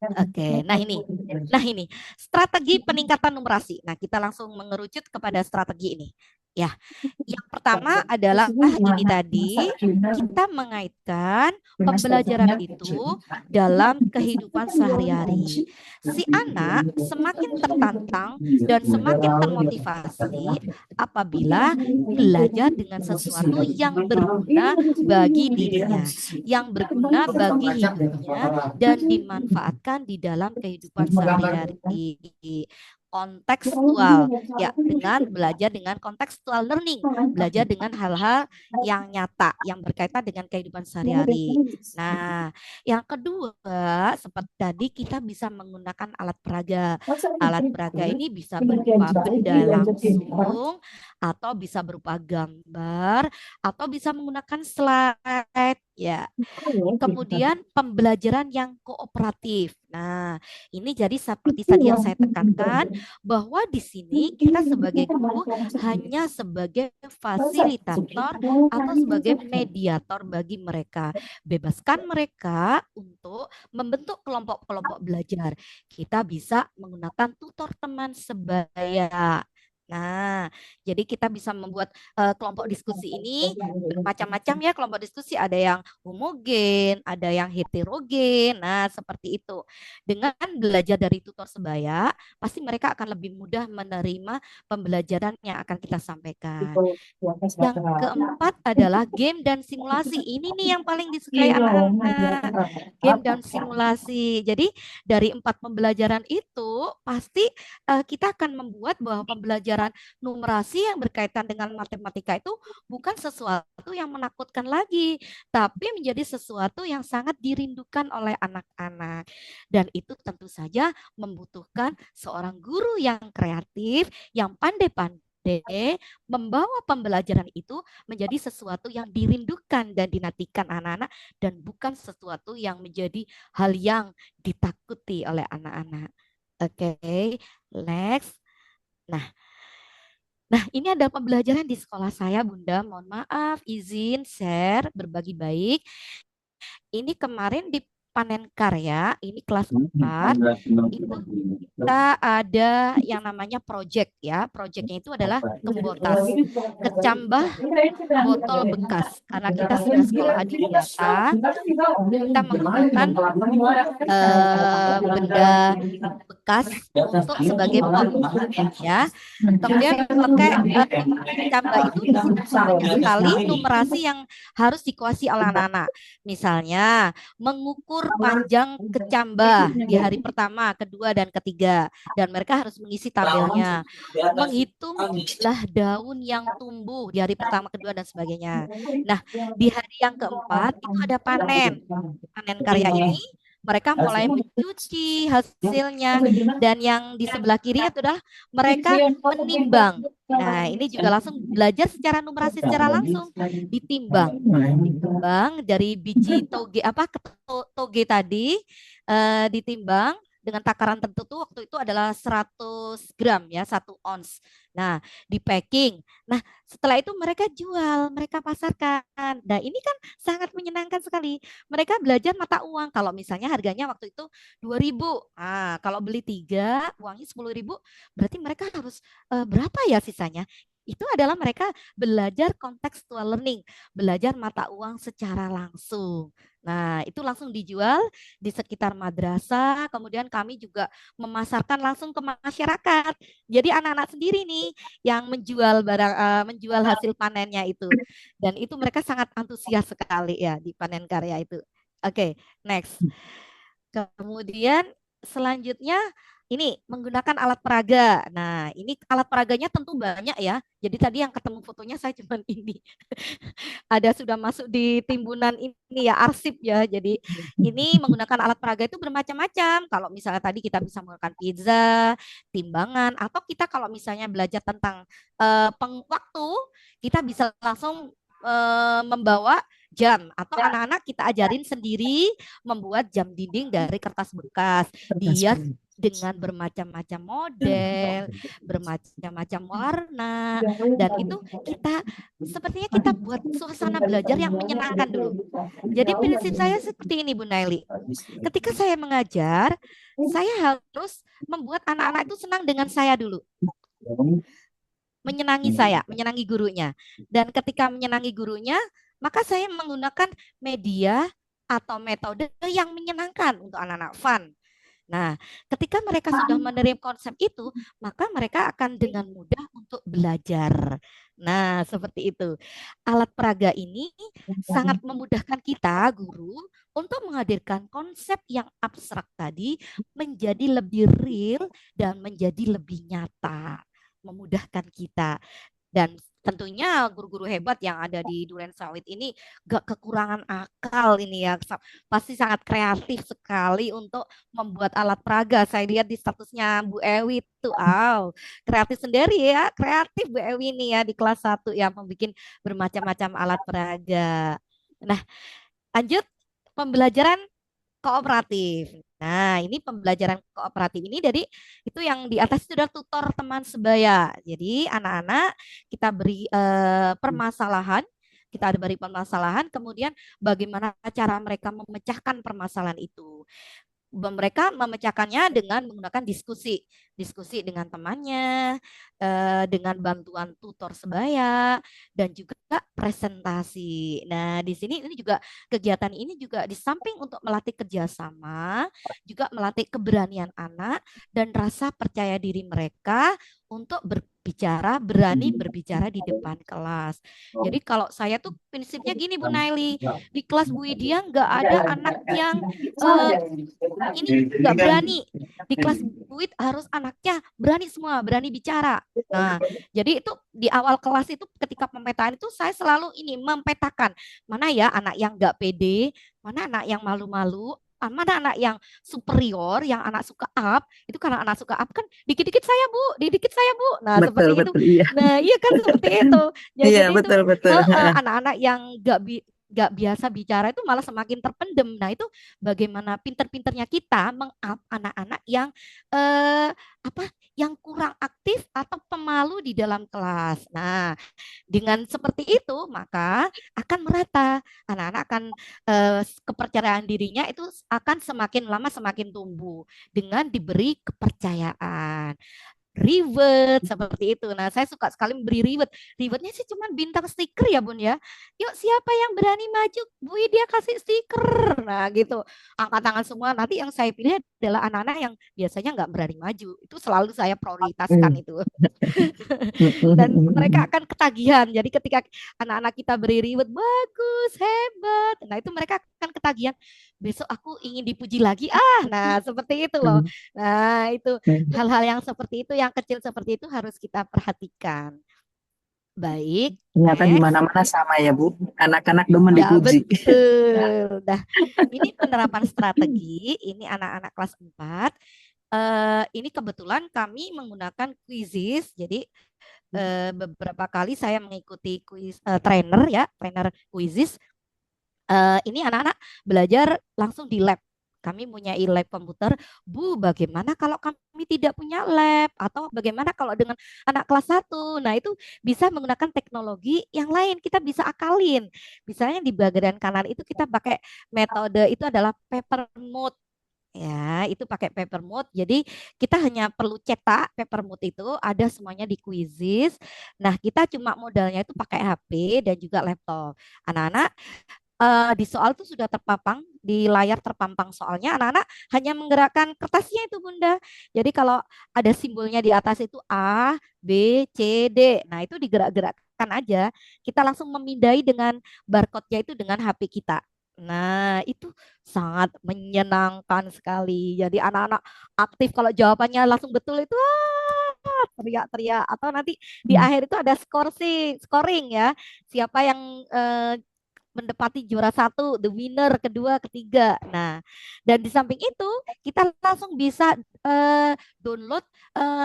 Oke, nah ini strategi peningkatan numerasi. Nah, kita langsung mengerucut kepada strategi ini. Ya, yang pertama adalah ini tadi kita mengaitkan pembelajaran itu dalam kehidupan sehari-hari. Si anak semakin tertantang dan semakin termotivasi apabila belajar dengan sesuatu yang berguna bagi dirinya, yang berguna bagi hidupnya dan dimanfaatkan di dalam kehidupan sehari-hari. Kontekstual ya, dengan belajar dengan kontekstual learning, belajar dengan hal-hal yang nyata yang berkaitan dengan kehidupan sehari-hari. Nah, yang kedua seperti tadi kita bisa menggunakan alat peraga. Alat peraga ini bisa berupa benda langsung atau bisa berupa gambar atau bisa menggunakan slide ya. Kemudian pembelajaran yang kooperatif. Nah, ini jadi seperti tadi yang saya tekankan bahwa di sini kita sebagai guru hanya sebagai fasilitator atau sebagai mediator bagi mereka. Bebaskan mereka untuk membentuk kelompok-kelompok belajar. Kita bisa menggunakan tutor teman sebaya. Nah, jadi kita bisa membuat kelompok diskusi ini bermacam-macam ya, kelompok diskusi ada yang homogen, ada yang heterogen. Nah, seperti itu. Dengan belajar dari tutor sebaya, pasti mereka akan lebih mudah menerima pembelajaran yang akan kita sampaikan. Yang keempat adalah game dan simulasi. Ini nih yang paling disukai anak-anak. Game dan simulasi. Jadi dari 4 pembelajaran itu pasti kita akan membuat bahwa pembelajaran numerasi yang berkaitan dengan matematika itu bukan sesuatu yang menakutkan lagi, tapi menjadi sesuatu yang sangat dirindukan oleh anak-anak. Dan itu tentu saja membutuhkan seorang guru yang kreatif, yang pandai-pandai membawa pembelajaran itu menjadi sesuatu yang dirindukan dan dinantikan anak-anak dan bukan sesuatu yang menjadi hal yang ditakuti oleh anak-anak. Oke, next. Nah, ini ada pembelajaran di sekolah saya, Bunda. Mohon maaf, izin share, berbagi baik. Ini kemarin di panen karya, ini kelas 4, itu kita ada yang namanya project ya. Projectnya itu adalah kembotas, kecambah botol bekas. Karena kita sudah sekolah adiwiyata, kita menggunakan benda bekas untuk sebagai pot ya. Kemudian pakai kecambah itu di situ banyak sekali numerasi yang harus dikuasai oleh anak-anak. Misalnya mengukur panjang kecambah di hari pertama, kedua, dan ketiga. Dan mereka harus mengisi tabelnya. Menghitung jumlah daun yang tumbuh di hari pertama, kedua, dan sebagainya. Nah, di hari yang keempat itu ada panen. Panen karya ini mereka mulai mencuci hasilnya. Dan yang di sebelah kiri itu adalah mereka menimbang. Nah, ini juga langsung belajar secara numerasi secara langsung. Ditimbang dari biji toge toge tadi, ditimbang dengan takaran tertentu. Waktu itu adalah 100 gram ya, 1 ons. Nah, di packing. Nah, setelah itu mereka jual, mereka pasarkan. Nah, ini kan sangat menyenangkan sekali. Mereka belajar mata uang. Kalau misalnya harganya waktu itu 2.000. Nah, kalau beli 3, uangnya 10.000, berarti mereka harus berapa ya sisanya? Itu adalah mereka belajar contextual learning, belajar mata uang secara langsung. Nah, itu langsung dijual di sekitar madrasah, kemudian kami juga memasarkan langsung ke masyarakat. Jadi anak-anak sendiri nih yang menjual barang, menjual hasil panennya itu. Dan itu mereka sangat antusias sekali ya di panen karya itu. Oke, next. Kemudian selanjutnya ini menggunakan alat peraga. Nah, ini alat peraganya tentu banyak ya. Jadi tadi yang ketemu fotonya saya cuma ini. Ada sudah masuk di timbunan ini ya, arsip ya. Jadi ini menggunakan alat peraga itu bermacam-macam. Kalau misalnya tadi kita bisa menggunakan pizza, timbangan, atau kita kalau misalnya belajar tentang waktu, kita bisa langsung membawa jam, atau anak-anak kita ajarin sendiri membuat jam dinding dari kertas bekas. Dia dengan bermacam-macam model, bermacam-macam warna, dan itu kita sepertinya kita buat suasana belajar yang menyenangkan dulu. Jadi prinsip saya seperti ini, Bu Naili. Ketika saya mengajar, saya harus membuat anak-anak itu senang dengan saya dulu. Menyenangi saya, menyenangi gurunya. Dan ketika menyenangi gurunya, maka saya menggunakan media atau metode yang menyenangkan untuk anak-anak, fun. Nah, ketika mereka sudah menerima konsep itu, maka mereka akan dengan mudah untuk belajar. Nah, seperti itu. Alat peraga ini sangat memudahkan kita, guru, untuk menghadirkan konsep yang abstrak tadi menjadi lebih real dan menjadi lebih nyata. Memudahkan kita. Dan tentunya guru-guru hebat yang ada di Duren Sawit ini gak kekurangan akal ini ya. Pasti sangat kreatif sekali untuk membuat alat peraga. Saya lihat di statusnya Bu Ewi itu, kreatif sendiri ya. Kreatif Bu Ewi ini ya di kelas 1 yang membuat bermacam-macam alat peraga. Nah, lanjut pembelajaran kooperatif. Nah, ini pembelajaran kooperatif ini jadi itu yang di atas itu adalah tutor teman sebaya. Jadi anak-anak kita beri permasalahan, kita beri permasalahan, kemudian bagaimana cara mereka memecahkan permasalahan itu. Mereka memecahkannya dengan menggunakan diskusi dengan temannya, dengan bantuan tutor sebaya, dan juga presentasi. Nah, di sini ini juga kegiatan ini juga di samping untuk melatih kerjasama, juga melatih keberanian anak dan rasa percaya diri mereka untuk berbicara, berani berbicara di depan kelas. Jadi kalau saya tuh prinsipnya gini, Bu Naili, di kelas Bu Widya nggak ada anak yang ini nggak berani. Di kelas buit harus anaknya berani semua, berani bicara. Nah, jadi itu di awal kelas itu ketika pemetaan itu saya selalu ini mempetakan mana ya anak yang nggak pede, mana anak yang malu-malu, mana anak yang superior, yang anak suka up. Itu karena anak suka up kan dikit-dikit saya Bu, dikit saya Bu. Nah, Betul, seperti itu. betul, iya. Nah, iya kan seperti itu. Ya, Iya, jadi itu betul, betul. anak-anak yang nggak biasa bicara itu malah semakin terpendam. Nah, itu bagaimana pinter-pinternya kita meng-up anak-anak yang yang kurang aktif atau pemalu di dalam kelas. Nah, dengan seperti itu maka akan merata. Anak-anak akan kepercayaan dirinya itu akan semakin lama semakin tumbuh dengan diberi kepercayaan. Reward seperti itu. Nah, saya suka sekali memberi reward. Rewardnya sih cuma bintang stiker ya, Bun ya. Yuk, siapa yang berani maju? Bu, dia kasih stiker. Nah, gitu. Angkat tangan semua. Nanti yang saya pilih adalah anak-anak yang biasanya nggak berani maju. Itu selalu saya prioritaskan itu. Dan mereka akan ketagihan. Jadi ketika anak-anak kita beri reward, bagus, hebat. Nah, itu mereka akan ketagihan. Besok aku ingin dipuji lagi. Nah, seperti itu loh. Nah, itu hal-hal yang seperti itu, yang kecil seperti itu harus kita perhatikan. Baik, Ternyata di next. mana-mana sama ya, Bu. Anak-anak demen Ya, dipuji. betul. Nah, ini penerapan strategi, ini anak-anak kelas 4. Ini kebetulan kami menggunakan quizzes. Jadi beberapa kali saya mengikuti quiz trainer quizzes. Ini anak-anak belajar langsung di lab. Kami punya lab komputer. Bu, bagaimana kalau kami tidak punya lab? Atau bagaimana kalau dengan anak kelas 1? Nah, itu bisa menggunakan teknologi yang lain. Kita bisa akalin. Misalnya di bagian kanan itu kita pakai metode itu adalah paper mode. Ya, itu pakai paper mode. Jadi kita hanya perlu cetak paper mode itu ada semuanya di quizzes. Nah, kita cuma modalnya itu pakai HP dan juga laptop. Anak-anak di soal itu sudah terpampang di layar, terpampang soalnya, anak-anak hanya menggerakkan kertasnya itu Bunda. Jadi kalau ada simbolnya di atas itu A, B, C, D. Nah, itu digerak-gerakkan aja. Kita langsung memindai dengan barcode-nya itu dengan HP kita. Nah, itu sangat menyenangkan sekali. Jadi anak-anak aktif kalau jawabannya langsung betul itu teriak-teriak atau nanti di akhir itu ada scoring ya. Siapa yang mendapati juara satu, the winner, kedua, ketiga. Nah, dan di samping itu kita langsung bisa download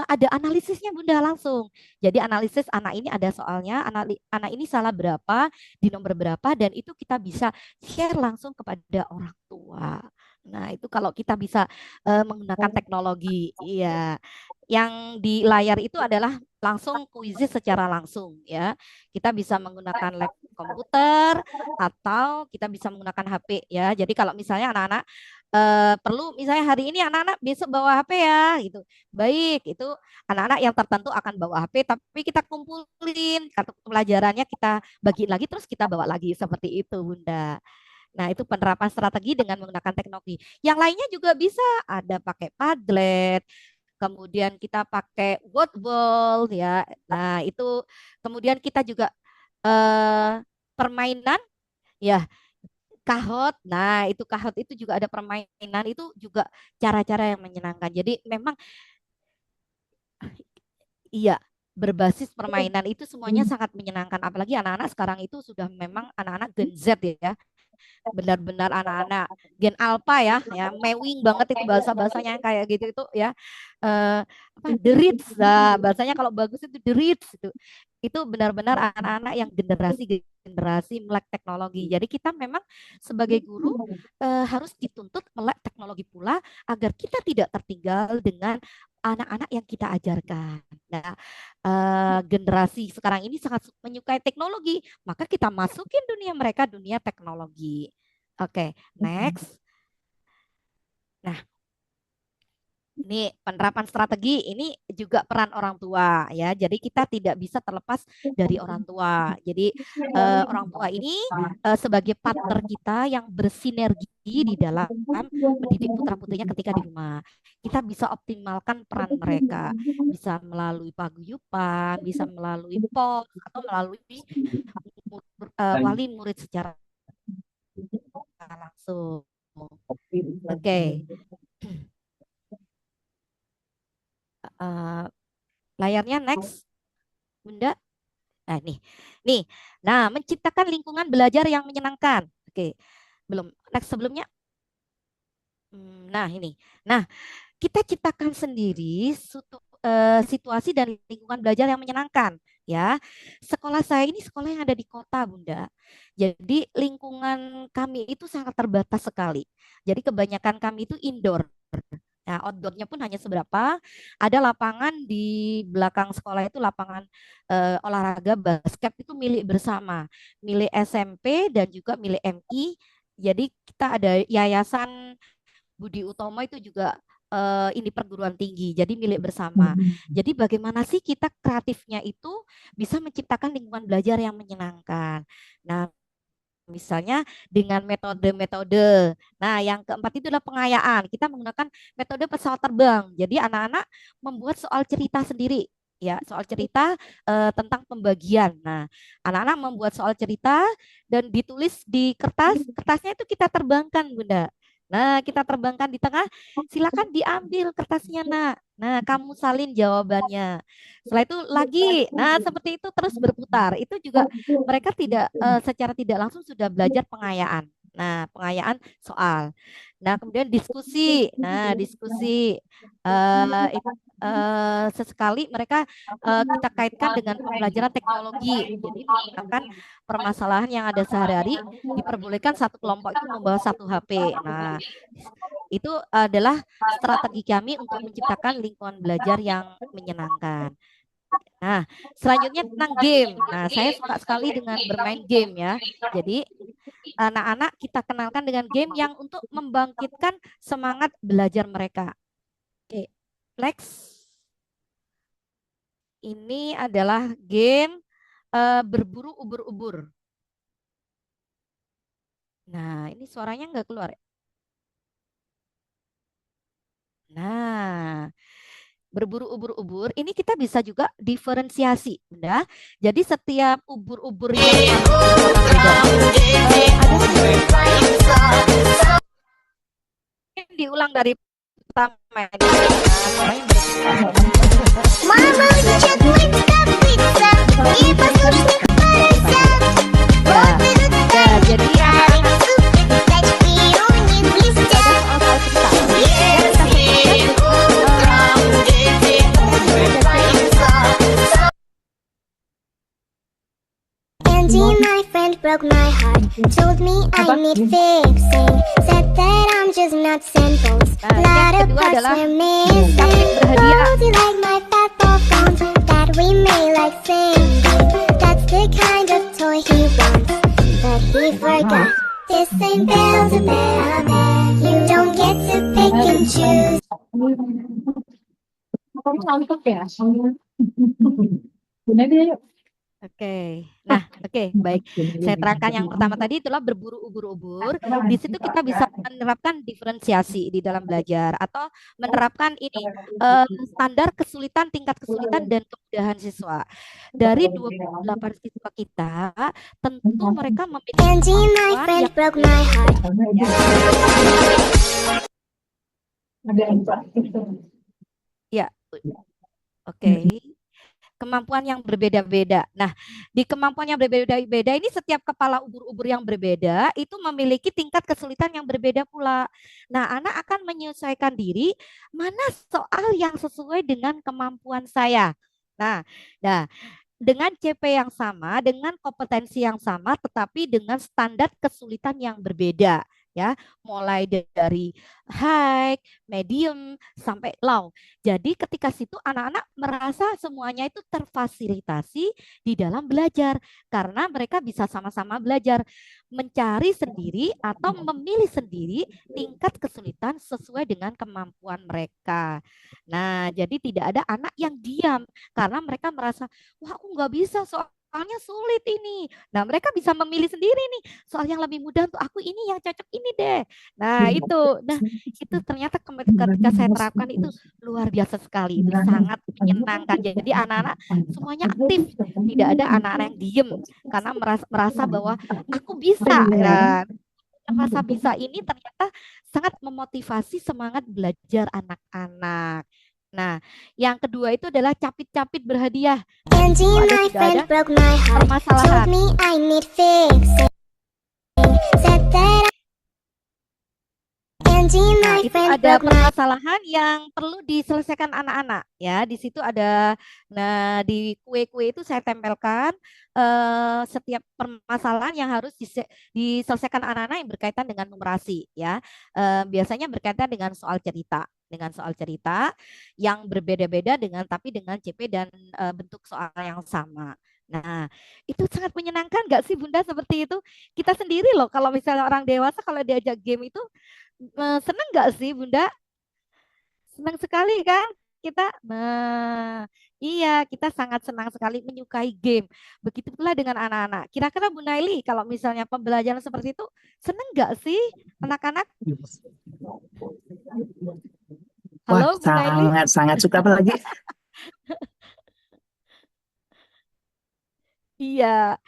ada analisisnya Bunda langsung. Jadi analisis anak ini ada soalnya, anak ini salah berapa, di nomor berapa, dan itu kita bisa share langsung kepada orang tua. Nah, itu kalau kita bisa menggunakan teknologi, iya. Yang di layar itu adalah langsung kuisis secara langsung ya. Kita bisa menggunakan lab komputer atau kita bisa menggunakan HP ya. Jadi kalau misalnya anak-anak perlu misalnya hari ini anak-anak besok bawa HP ya gitu. Baik, itu anak-anak yang tertentu akan bawa HP tapi kita kumpulin kartu pelajarannya kita bagiin lagi terus kita bawa lagi seperti itu Bunda. Nah, itu penerapan strategi dengan menggunakan teknologi. Yang lainnya juga bisa ada pakai Padlet, kemudian kita pakai Wordball ya. Nah, itu kemudian kita juga permainan ya kahot. Nah, itu kahot itu juga ada permainan itu juga cara-cara yang menyenangkan. Jadi memang iya berbasis permainan itu semuanya sangat menyenangkan. Apalagi anak-anak sekarang itu sudah memang anak-anak Gen Z ya. Benar-benar anak-anak gen alpha ya mewing banget itu bahasa-bahasanya yang kayak gitu itu ya apa the rich lah bahasanya kalau bagus itu the rich itu benar-benar anak-anak yang generasi melek teknologi. Jadi kita memang sebagai guru harus dituntut melek teknologi pula agar kita tidak tertinggal dengan anak-anak yang kita ajarkan. Nah, generasi sekarang ini sangat menyukai teknologi, maka kita masukin dunia mereka dunia teknologi. Oke, next. Nah, ini penerapan strategi ini juga peran orang tua ya. Jadi kita tidak bisa terlepas dari orang tua. Jadi orang tua ini sebagai partner kita yang bersinergi di dalam mendidik putra-putrinya ketika di rumah. Kita bisa optimalkan peran mereka, bisa melalui paguyuban, bisa melalui pos atau melalui wali murid secara langsung. Oke. Layarnya next, Bunda. Nah, nih. Nah, menciptakan lingkungan belajar yang menyenangkan. Oke, belum. Next sebelumnya. Nah, ini. Nah, kita ciptakan sendiri situasi dan lingkungan belajar yang menyenangkan. Ya, sekolah saya ini sekolah yang ada di kota, Bunda. Jadi lingkungan kami itu sangat terbatas sekali. Jadi kebanyakan kami itu indoor. Nah, outdoornya pun hanya seberapa. Ada lapangan di belakang sekolah itu lapangan olahraga basket itu milik bersama, milik SMP dan juga milik MI. Jadi kita ada yayasan Budi Utomo itu juga ini perguruan tinggi, jadi milik bersama. Jadi bagaimana sih kita kreatifnya itu bisa menciptakan lingkungan belajar yang menyenangkan. Nah, misalnya dengan metode-metode. Nah, yang keempat itu adalah pengayaan. Kita menggunakan metode pesawat terbang. Jadi anak-anak membuat soal cerita sendiri. Ya, soal cerita tentang pembagian. Nah, anak-anak membuat soal cerita dan ditulis di kertas. Kertasnya itu kita terbangkan, Bunda. Nah, kita terbangkan di tengah. Silakan diambil kertasnya, Nak. Nah, kamu salin jawabannya. Setelah itu lagi. Nah, seperti itu terus berputar. Itu juga mereka tidak secara tidak langsung sudah belajar pengayaan. Nah, pengayaan soal. Nah, kemudian diskusi. Nah, diskusi sesekali mereka kita kaitkan dengan pembelajaran teknologi. Jadi menggunakan permasalahan yang ada sehari-hari diperbolehkan satu kelompok itu membawa satu HP. Nah, itu adalah strategi kami untuk menciptakan lingkungan belajar yang menyenangkan. Nah, selanjutnya tentang game. Nah, saya suka sekali dengan bermain game ya. Jadi, anak-anak kita kenalkan dengan game yang untuk membangkitkan semangat belajar mereka. Oke, next. Ini adalah game berburu ubur-ubur. Nah, ini suaranya nggak keluar. Nah, berburu ubur-ubur, ini kita bisa juga diferensiasi, Bunda. Jadi setiap ubur-uburnya diulang dari pertama. Mama lihat pizza pizza, и послушный пароса. Вот этот jadi тачки у них блестят. Если утром дети улыбаются. Andy, my friend, broke my heart. Told me I need fixing. Said that I'm just nuts and bolts. Lot of kedua parts adalah were missing. berhadiah. Oh, do you like my fat ball phone that we made like singing? That's the kind of toy he wants, but he forgot. This ain't Build-A-Bear. You don't get to pick and choose. Oke, nah, baik. Saya terangkan yang pertama tadi itulah berburu ubur-ubur. Di situ kita bisa menerapkan diferensiasi di dalam belajar atau menerapkan ini standar kesulitan, tingkat kesulitan dan kemudahan siswa. Dari 28 siswa kita, tentu mereka memiliki Andy, my kemampuan friend, yang broke my heart. ya, oke. Kemampuan yang berbeda-beda. Nah, di kemampuan yang berbeda-beda ini setiap kepala ubur-ubur yang berbeda itu memiliki tingkat kesulitan yang berbeda pula. Nah, anak akan menyesuaikan diri mana soal yang sesuai dengan kemampuan saya. Nah, dengan CP yang sama, dengan kompetensi yang sama, tetapi dengan standar kesulitan yang berbeda, ya, mulai dari high, medium, sampai low. Jadi ketika situ anak-anak merasa semuanya itu terfasilitasi di dalam belajar, karena mereka bisa sama-sama belajar, mencari sendiri atau memilih sendiri tingkat kesulitan sesuai dengan kemampuan mereka. Nah, jadi tidak ada anak yang diam, karena mereka merasa, wah aku nggak bisa soalnya sulit ini. Nah mereka bisa memilih sendiri nih, soal yang lebih mudah untuk aku ini yang cocok ini deh. Nah itu ternyata ketika saya terapkan itu luar biasa sekali, itu sangat menyenangkan. Jadi anak-anak semuanya aktif, tidak ada anak-anak yang diem karena merasa bahwa aku bisa. Nah, rasa bisa ini ternyata sangat memotivasi semangat belajar anak-anak. Nah, yang kedua itu adalah capit-capit berhadiah. Andy, my Tidak friend, ada broke my heart. permasalahan. Told me I need fixing. Said that Andy, Nah, my itu friend, ada broke my permasalahan yang perlu diselesaikan anak-anak ya. Di situ ada, nah di kue-kue itu saya tempelkan setiap permasalahan yang harus diselesaikan anak-anak yang berkaitan dengan numerasi ya. Biasanya berkaitan dengan soal cerita, yang berbeda-beda tapi dengan CP dan bentuk soal yang sama. Nah, itu sangat menyenangkan nggak sih Bunda seperti itu? Kita sendiri loh kalau misalnya orang dewasa kalau diajak game itu senang nggak sih Bunda? Senang sekali kan kita? Nah, iya kita sangat senang sekali menyukai game. Begitu pula dengan anak-anak. Kira-kira Bu Naili kalau misalnya pembelajaran seperti itu senang nggak sih anak-anak? Wah, Halo Bu Naili? sangat suka apalagi. Iya.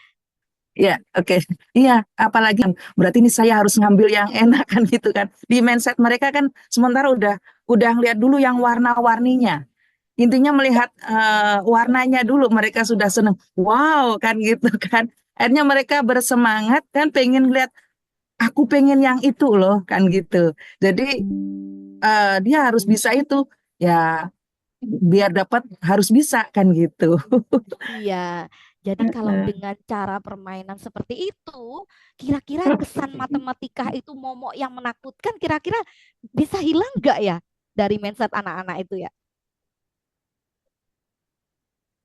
Ya, oke. Iya, apalagi berarti ini saya harus ngambil yang enak kan gitu kan. Di mindset mereka kan sementara udah ngeliat dulu yang warna-warninya. Intinya melihat warnanya dulu mereka sudah seneng. Wow, kan gitu kan. Akhirnya mereka bersemangat kan pengen lihat aku pengen yang itu loh kan gitu. Jadi dia harus bisa itu ya biar dapat harus bisa kan gitu. Iya. Jadi kalau dengan cara permainan seperti itu, kira-kira kesan matematika itu momok yang menakutkan, kira-kira bisa hilang nggak ya dari mindset anak-anak itu ya?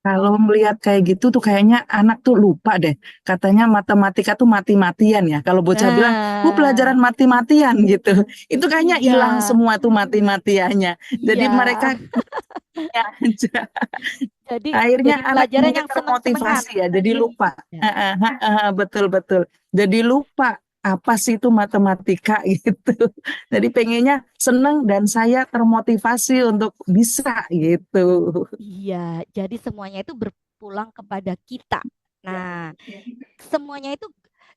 Kalau melihat kayak gitu tuh kayaknya anak tuh lupa deh. Katanya matematika tuh mati-matian ya. Kalau bocah bilang, pelajaran mati-matian gitu. Itu kayaknya hilang semua tuh mati-matiannya. Jadi mereka ya aja. Jadi akhirnya anak pelajaran ini yang termotivasi senang-senangan. ya, jadi lupa. Betul-betul. Jadi lupa apa sih itu matematika gitu. Jadi pengennya seneng dan saya termotivasi untuk bisa gitu. Iya, jadi semuanya itu berpulang kepada kita. Nah, semuanya itu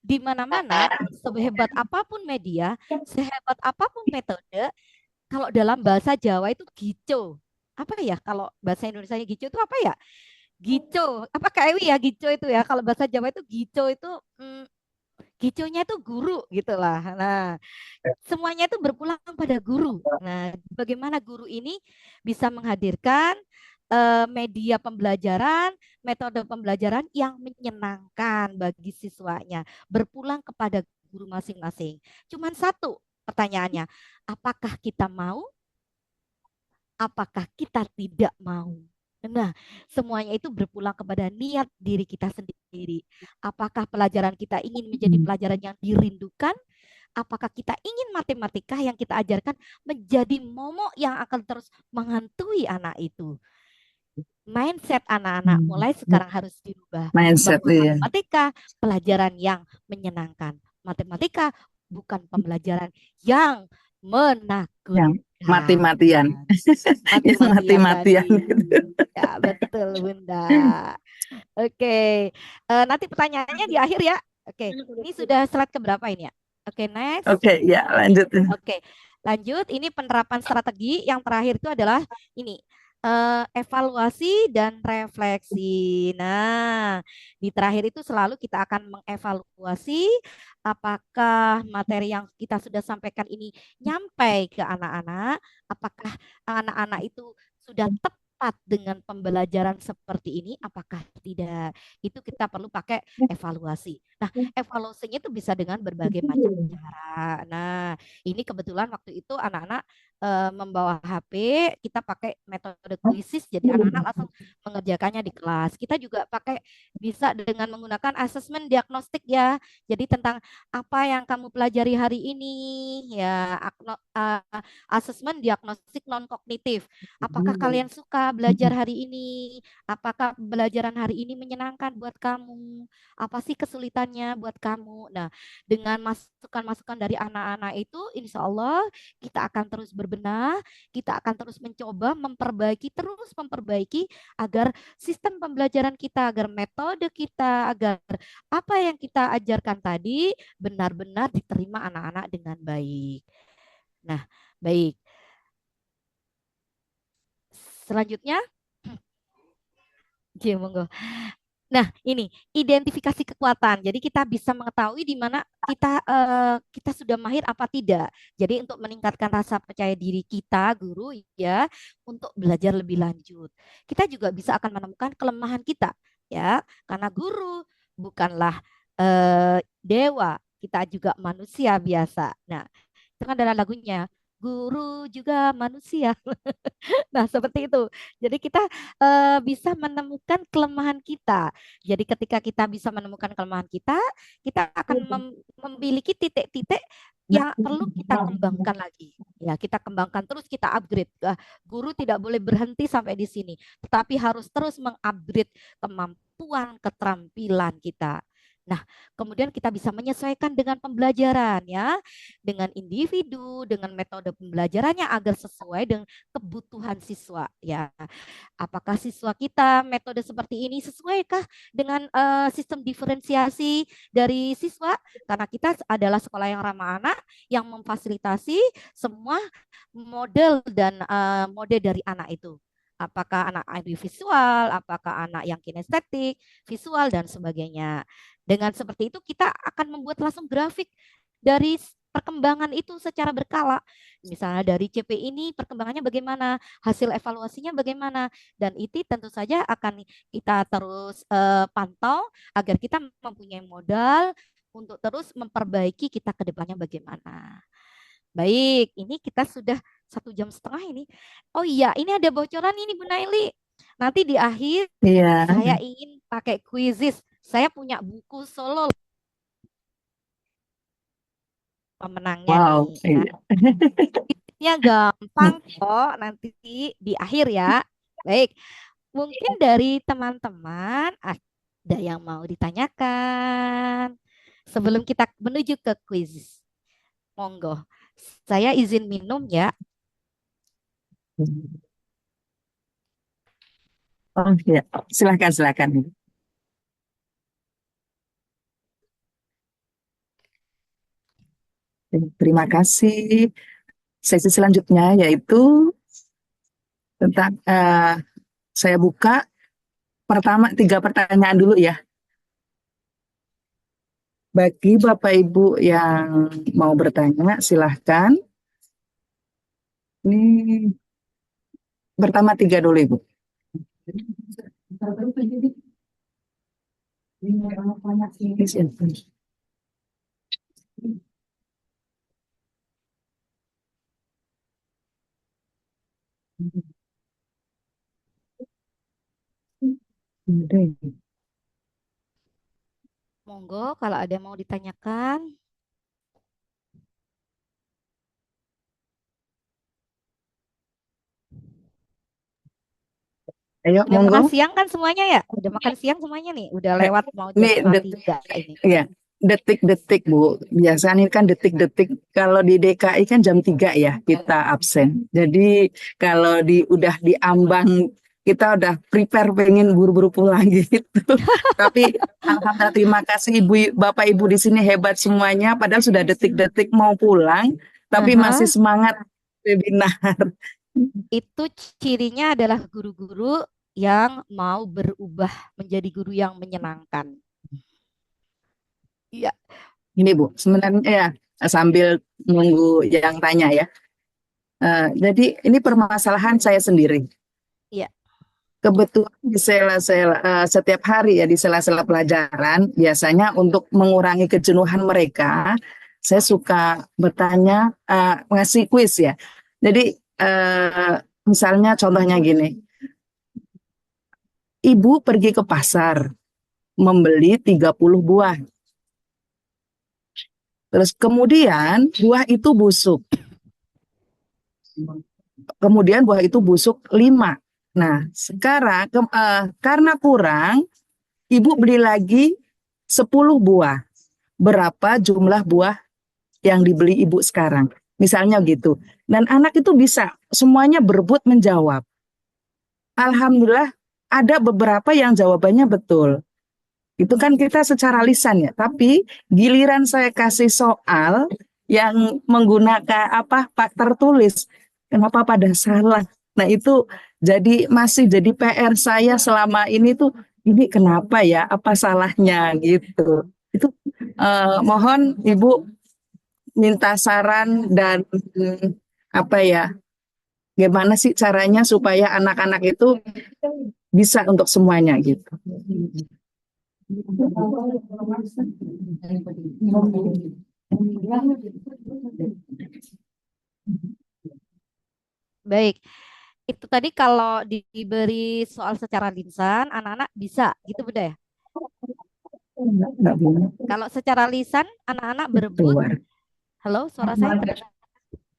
di mana-mana, sehebat apapun media, sehebat apapun metode, kalau dalam bahasa Jawa itu gico. Apa ya? Kalau bahasa Indonesia gico itu apa ya? Gico. Apa Ewi ya gico itu ya? Kalau bahasa Jawa itu gico itu giconya itu guru gitulah. Nah, semuanya itu berpulang pada guru. Nah, bagaimana guru ini bisa menghadirkan media pembelajaran, metode pembelajaran yang menyenangkan bagi siswanya, berpulang kepada guru masing-masing. Cuman satu pertanyaannya, apakah kita mau? Apakah kita tidak mau? Nah, semuanya itu berpulang kepada niat diri kita sendiri. Apakah pelajaran kita ingin menjadi pelajaran yang dirindukan? Apakah kita ingin matematika yang kita ajarkan menjadi momok yang akan terus menghantui anak itu? Mindset anak-anak mulai sekarang harus dirubah. Mindset Bahwa iya. matematika pelajaran yang menyenangkan. Matematika bukan pembelajaran yang menakutkan. Yang mati-matian. Yang Mati-matian mati-matian tadi. gitu. Ya, betul Bunda. Oke, nanti pertanyaannya di akhir ya. Oke, ini sudah slide keberapa ini ya? Oke, next. Oke, ya lanjut. Oke, lanjut. Ini penerapan strategi yang terakhir itu adalah ini evaluasi dan refleksi. Nah, di terakhir itu selalu kita akan mengevaluasi apakah materi yang kita sudah sampaikan ini nyampe ke anak-anak, apakah anak-anak itu sudah tepat dengan pembelajaran seperti ini, apakah tidak. Itu kita perlu pakai evaluasi. Nah, evaluasinya itu bisa dengan berbagai macam cara. Nah, ini kebetulan waktu itu anak-anak membawa HP, kita pakai metode kuisis, jadi anak-anak langsung mengerjakannya di kelas. Kita juga pakai bisa dengan menggunakan asesmen diagnostik ya. Jadi tentang apa yang kamu pelajari hari ini ya, asesmen diagnostik non kognitif. Apakah kalian suka belajar hari ini? Apakah pembelajaran hari ini menyenangkan buat kamu? Apa sih kesulitannya buat kamu? Nah, dengan masukan-masukan dari anak-anak itu, insya Allah kita akan terus berbenah, kita akan terus mencoba terus memperbaiki agar sistem pembelajaran kita, agar metode kita, agar apa yang kita ajarkan tadi benar-benar diterima anak-anak dengan baik. Nah, baik. Selanjutnya, monggo. Nah, ini identifikasi kekuatan. Jadi kita bisa mengetahui di mana kita sudah mahir apa tidak. Jadi untuk meningkatkan rasa percaya diri kita, guru ya, untuk belajar lebih lanjut. Kita juga bisa akan menemukan kelemahan kita, ya, karena guru bukanlah dewa, kita juga manusia biasa. Nah, itu kan adalah lagunya. Guru juga manusia. Nah, seperti itu. Jadi kita bisa menemukan kelemahan kita. Jadi ketika kita bisa menemukan kelemahan kita akan memiliki titik-titik yang perlu kita kembangkan lagi. Ya, kita kembangkan terus, kita upgrade. Guru tidak boleh berhenti sampai di sini, tetapi harus terus mengupgrade kemampuan, keterampilan kita. Nah, kemudian kita bisa menyesuaikan dengan pembelajaran ya, dengan individu, dengan metode pembelajarannya agar sesuai dengan kebutuhan siswa ya. Apakah siswa kita metode seperti ini sesuaikah dengan sistem diferensiasi dari siswa? Karena kita adalah sekolah yang ramah anak yang memfasilitasi semua model dan mode dari anak itu. Apakah anak audiovisual, apakah anak yang kinestetik, visual, dan sebagainya. Dengan seperti itu kita akan membuat langsung grafik dari perkembangan itu secara berkala. Misalnya dari CP ini perkembangannya bagaimana, hasil evaluasinya bagaimana, dan itu tentu saja akan kita terus pantau agar kita mempunyai modal untuk terus memperbaiki kita ke depannya bagaimana. Baik, ini kita sudah 1,5 jam ini. Oh iya, ini ada bocoran ini Bu Naili. Nanti di akhir saya ingin pakai quizzes. Saya punya buku solo pemenangnya nih. Ya. Gampang kok, nanti di akhir ya. Baik, mungkin dari teman-teman ada yang mau ditanyakan. sebelum kita menuju ke kuis, monggo. Saya izin minum ya. Oh ya, silakan silakan. Terima kasih. Sesi selanjutnya yaitu tentang saya buka pertama 3 pertanyaan dulu ya. Bagi Bapak Ibu yang mau bertanya, silahkan. Ini pertama 3 dulu Ibu. Monggo kalau ada yang mau ditanyakan. Ayo, Udah monggo. makan siang kan semuanya ya? Udah makan siang semuanya nih. Udah lewat mau jam Ini setengah 3 ini. ya, detik-detik Bu. Biasanya kan detik-detik. Kalau di DKI kan jam 3 ya kita absen. Jadi kalau udah diambang kita udah prepare pengen buru-buru pulang gitu. Tapi alhamdulillah terima kasih Ibu, Bapak Ibu di sini hebat semuanya. Padahal sudah detik-detik mau pulang, tapi masih semangat webinar. Itu cirinya adalah guru-guru yang mau berubah menjadi guru yang menyenangkan. Iya. Ini Bu, sebenarnya ya sambil nunggu yang tanya ya. Jadi ini permasalahan saya sendiri. Iya. Kebetulan di sela-sela setiap hari ya di sela-sela pelajaran biasanya untuk mengurangi kejenuhan mereka, saya suka bertanya, ngasih kuis ya. Jadi misalnya contohnya gini, Ibu pergi ke pasar membeli 30 buah. Terus kemudian buah itu busuk. Kemudian buah itu busuk 5. Nah, sekarang karena kurang, Ibu beli lagi 10 buah. Berapa jumlah buah yang dibeli Ibu sekarang? Misalnya gitu. Dan anak itu bisa semuanya berebut menjawab. Alhamdulillah ada beberapa yang jawabannya betul. Itu kan kita secara lisan ya. Tapi giliran saya kasih soal yang menggunakan pak tertulis, kenapa pada salah? Nah itu masih jadi PR saya selama ini tuh, ini kenapa ya? Apa salahnya gitu? Itu mohon Ibu minta saran dan gimana sih caranya supaya anak-anak itu bisa untuk semuanya gitu. Baik. Itu tadi kalau diberi soal secara lisan, anak-anak bisa gitu Bunda ya? Kalau secara lisan, anak-anak berebut. Halo, suara saya?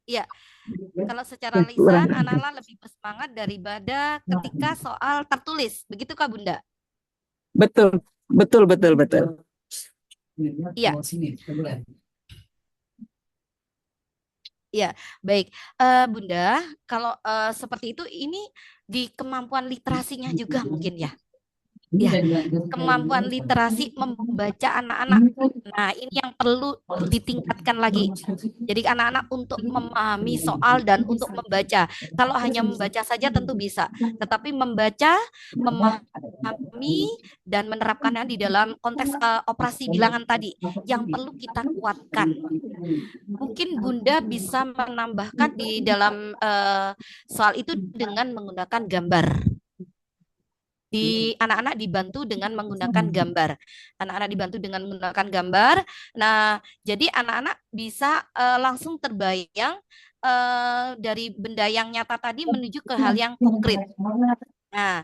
Iya. Kalau secara lisan, anak-anak lebih bersemangat daripada ketika soal tertulis. Begitu Kak Bunda? Betul. Iya. Iya, baik. Bunda, kalau seperti itu, ini di kemampuan literasinya juga mungkin ya? Ya, kemampuan literasi membaca anak-anak. Nah, ini yang perlu ditingkatkan lagi. Jadi anak-anak untuk memahami soal dan untuk membaca. Kalau hanya membaca saja tentu bisa, tetapi membaca, memahami dan menerapkannya di dalam konteks operasi bilangan tadi yang perlu kita kuatkan. Mungkin Bunda bisa menambahkan di dalam soal itu dengan menggunakan gambar. Anak-anak dibantu dengan menggunakan gambar. Anak-anak dibantu dengan menggunakan gambar. Nah, jadi anak-anak bisa langsung terbayang dari benda yang nyata tadi menuju ke hal yang konkret. Nah,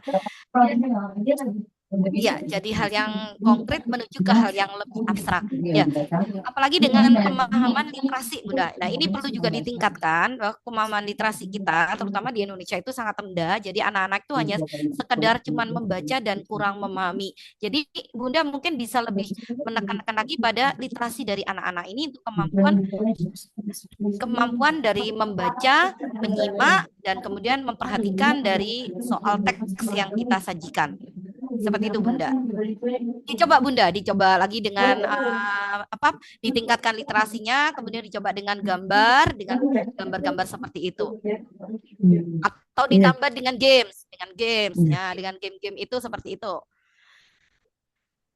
Iya, jadi hal yang konkret menuju ke hal yang lebih abstrak. Ya, apalagi dengan pemahaman literasi, Bunda. Nah, ini perlu juga ditingkatkan bahwa pemahaman literasi kita, terutama di Indonesia itu sangat rendah. Jadi anak-anak itu hanya sekedar cuman membaca dan kurang memahami. Jadi Bunda mungkin bisa lebih menekankan lagi pada literasi dari anak-anak ini untuk kemampuan dari membaca, menyimak, dan kemudian memperhatikan dari soal teks yang kita sajikan. Seperti itu, Bunda. Dicoba Bunda, dicoba lagi dengan ditingkatkan literasinya, kemudian dicoba dengan dengan gambar-gambar seperti itu. Atau ditambah dengan games, ya, dengan game-game itu seperti itu.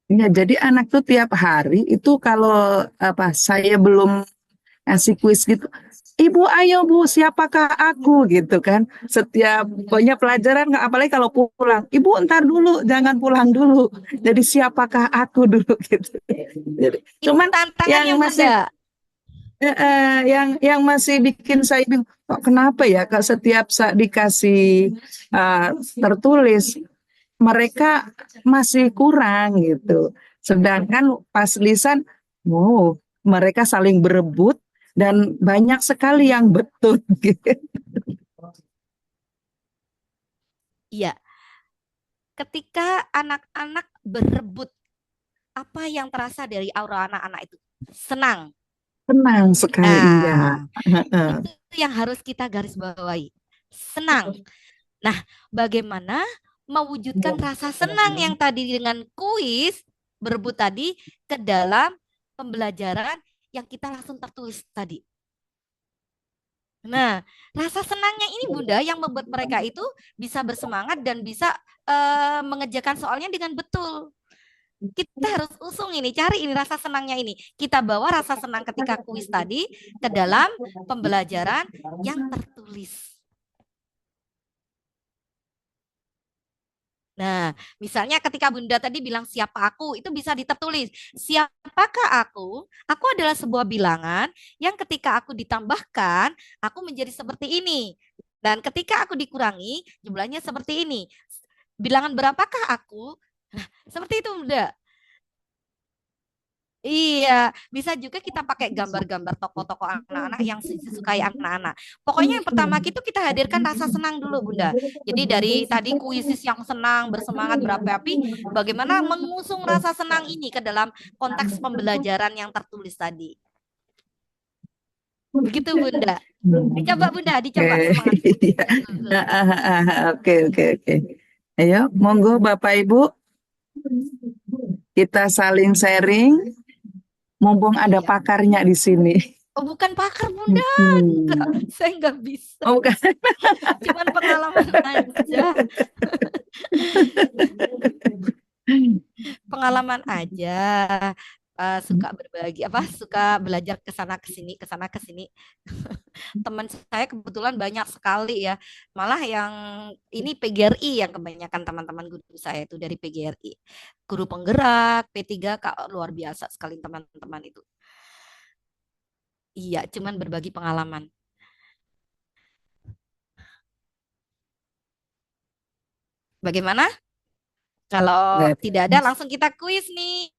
Ya, jadi anak tuh tiap hari itu kalau saya belum ngasih kuis gitu, Ibu ayo Bu, siapakah aku gitu kan? Setiap pokoknya pelajaran nggak, apalagi kalau pulang, Ibu ntar dulu, jangan pulang dulu. Jadi siapakah aku dulu gitu. Jadi, cuman yang masih yang masih bikin saya bingung, kok kenapa ya kalau setiap dikasih tertulis mereka masih kurang gitu. Sedangkan pas lisan, mereka saling berebut dan banyak sekali yang betul gitu. Iya. Ketika anak-anak berebut, apa yang terasa dari aura anak-anak itu? Senang. Senang sekali, ya. Itu yang harus kita garis bawahi. Senang. Nah, bagaimana mewujudkan rasa senang yang tadi dengan kuis berebut tadi ke dalam pembelajaran yang kita langsung tertulis tadi. Nah, rasa senangnya ini Bunda yang membuat mereka itu bisa bersemangat dan bisa mengerjakan soalnya dengan betul. Kita harus usung ini, cari ini rasa senangnya ini. Kita bawa rasa senang ketika kuis tadi ke dalam pembelajaran yang tertulis. Nah, misalnya ketika Bunda tadi bilang siapa aku, itu bisa ditertulis. Siapakah aku? Aku adalah sebuah bilangan yang ketika aku ditambahkan, aku menjadi seperti ini. Dan ketika aku dikurangi, jumlahnya seperti ini. Bilangan berapakah aku? Nah, seperti itu, Bunda. Iya, bisa juga kita pakai gambar-gambar tokoh-tokoh anak-anak yang disukai anak-anak. Pokoknya yang pertama itu kita hadirkan rasa senang dulu, Bunda. Jadi dari tadi kuisis yang senang, bersemangat, berapi-api, bagaimana mengusung rasa senang ini ke dalam konteks pembelajaran yang tertulis tadi. Begitu, Bunda. Dicoba, Bunda, dicoba. Oke. Ayo, monggo Bapak Ibu, kita saling sharing. Mumpung ada pakarnya di sini. Oh, bukan pakar, Bunda. Saya nggak bisa. Oh, bukan. Cuman pengalaman aja. Pengalaman aja. Suka berbagi, suka belajar ke sana ke sini. Teman saya kebetulan banyak sekali ya. Malah yang ini PGRI yang kebanyakan teman-teman guru saya itu dari PGRI. Guru penggerak, P3K, luar biasa sekali teman-teman itu. Iya, cuman berbagi pengalaman. Bagaimana? Kalau tidak ada, langsung kita kuis nih.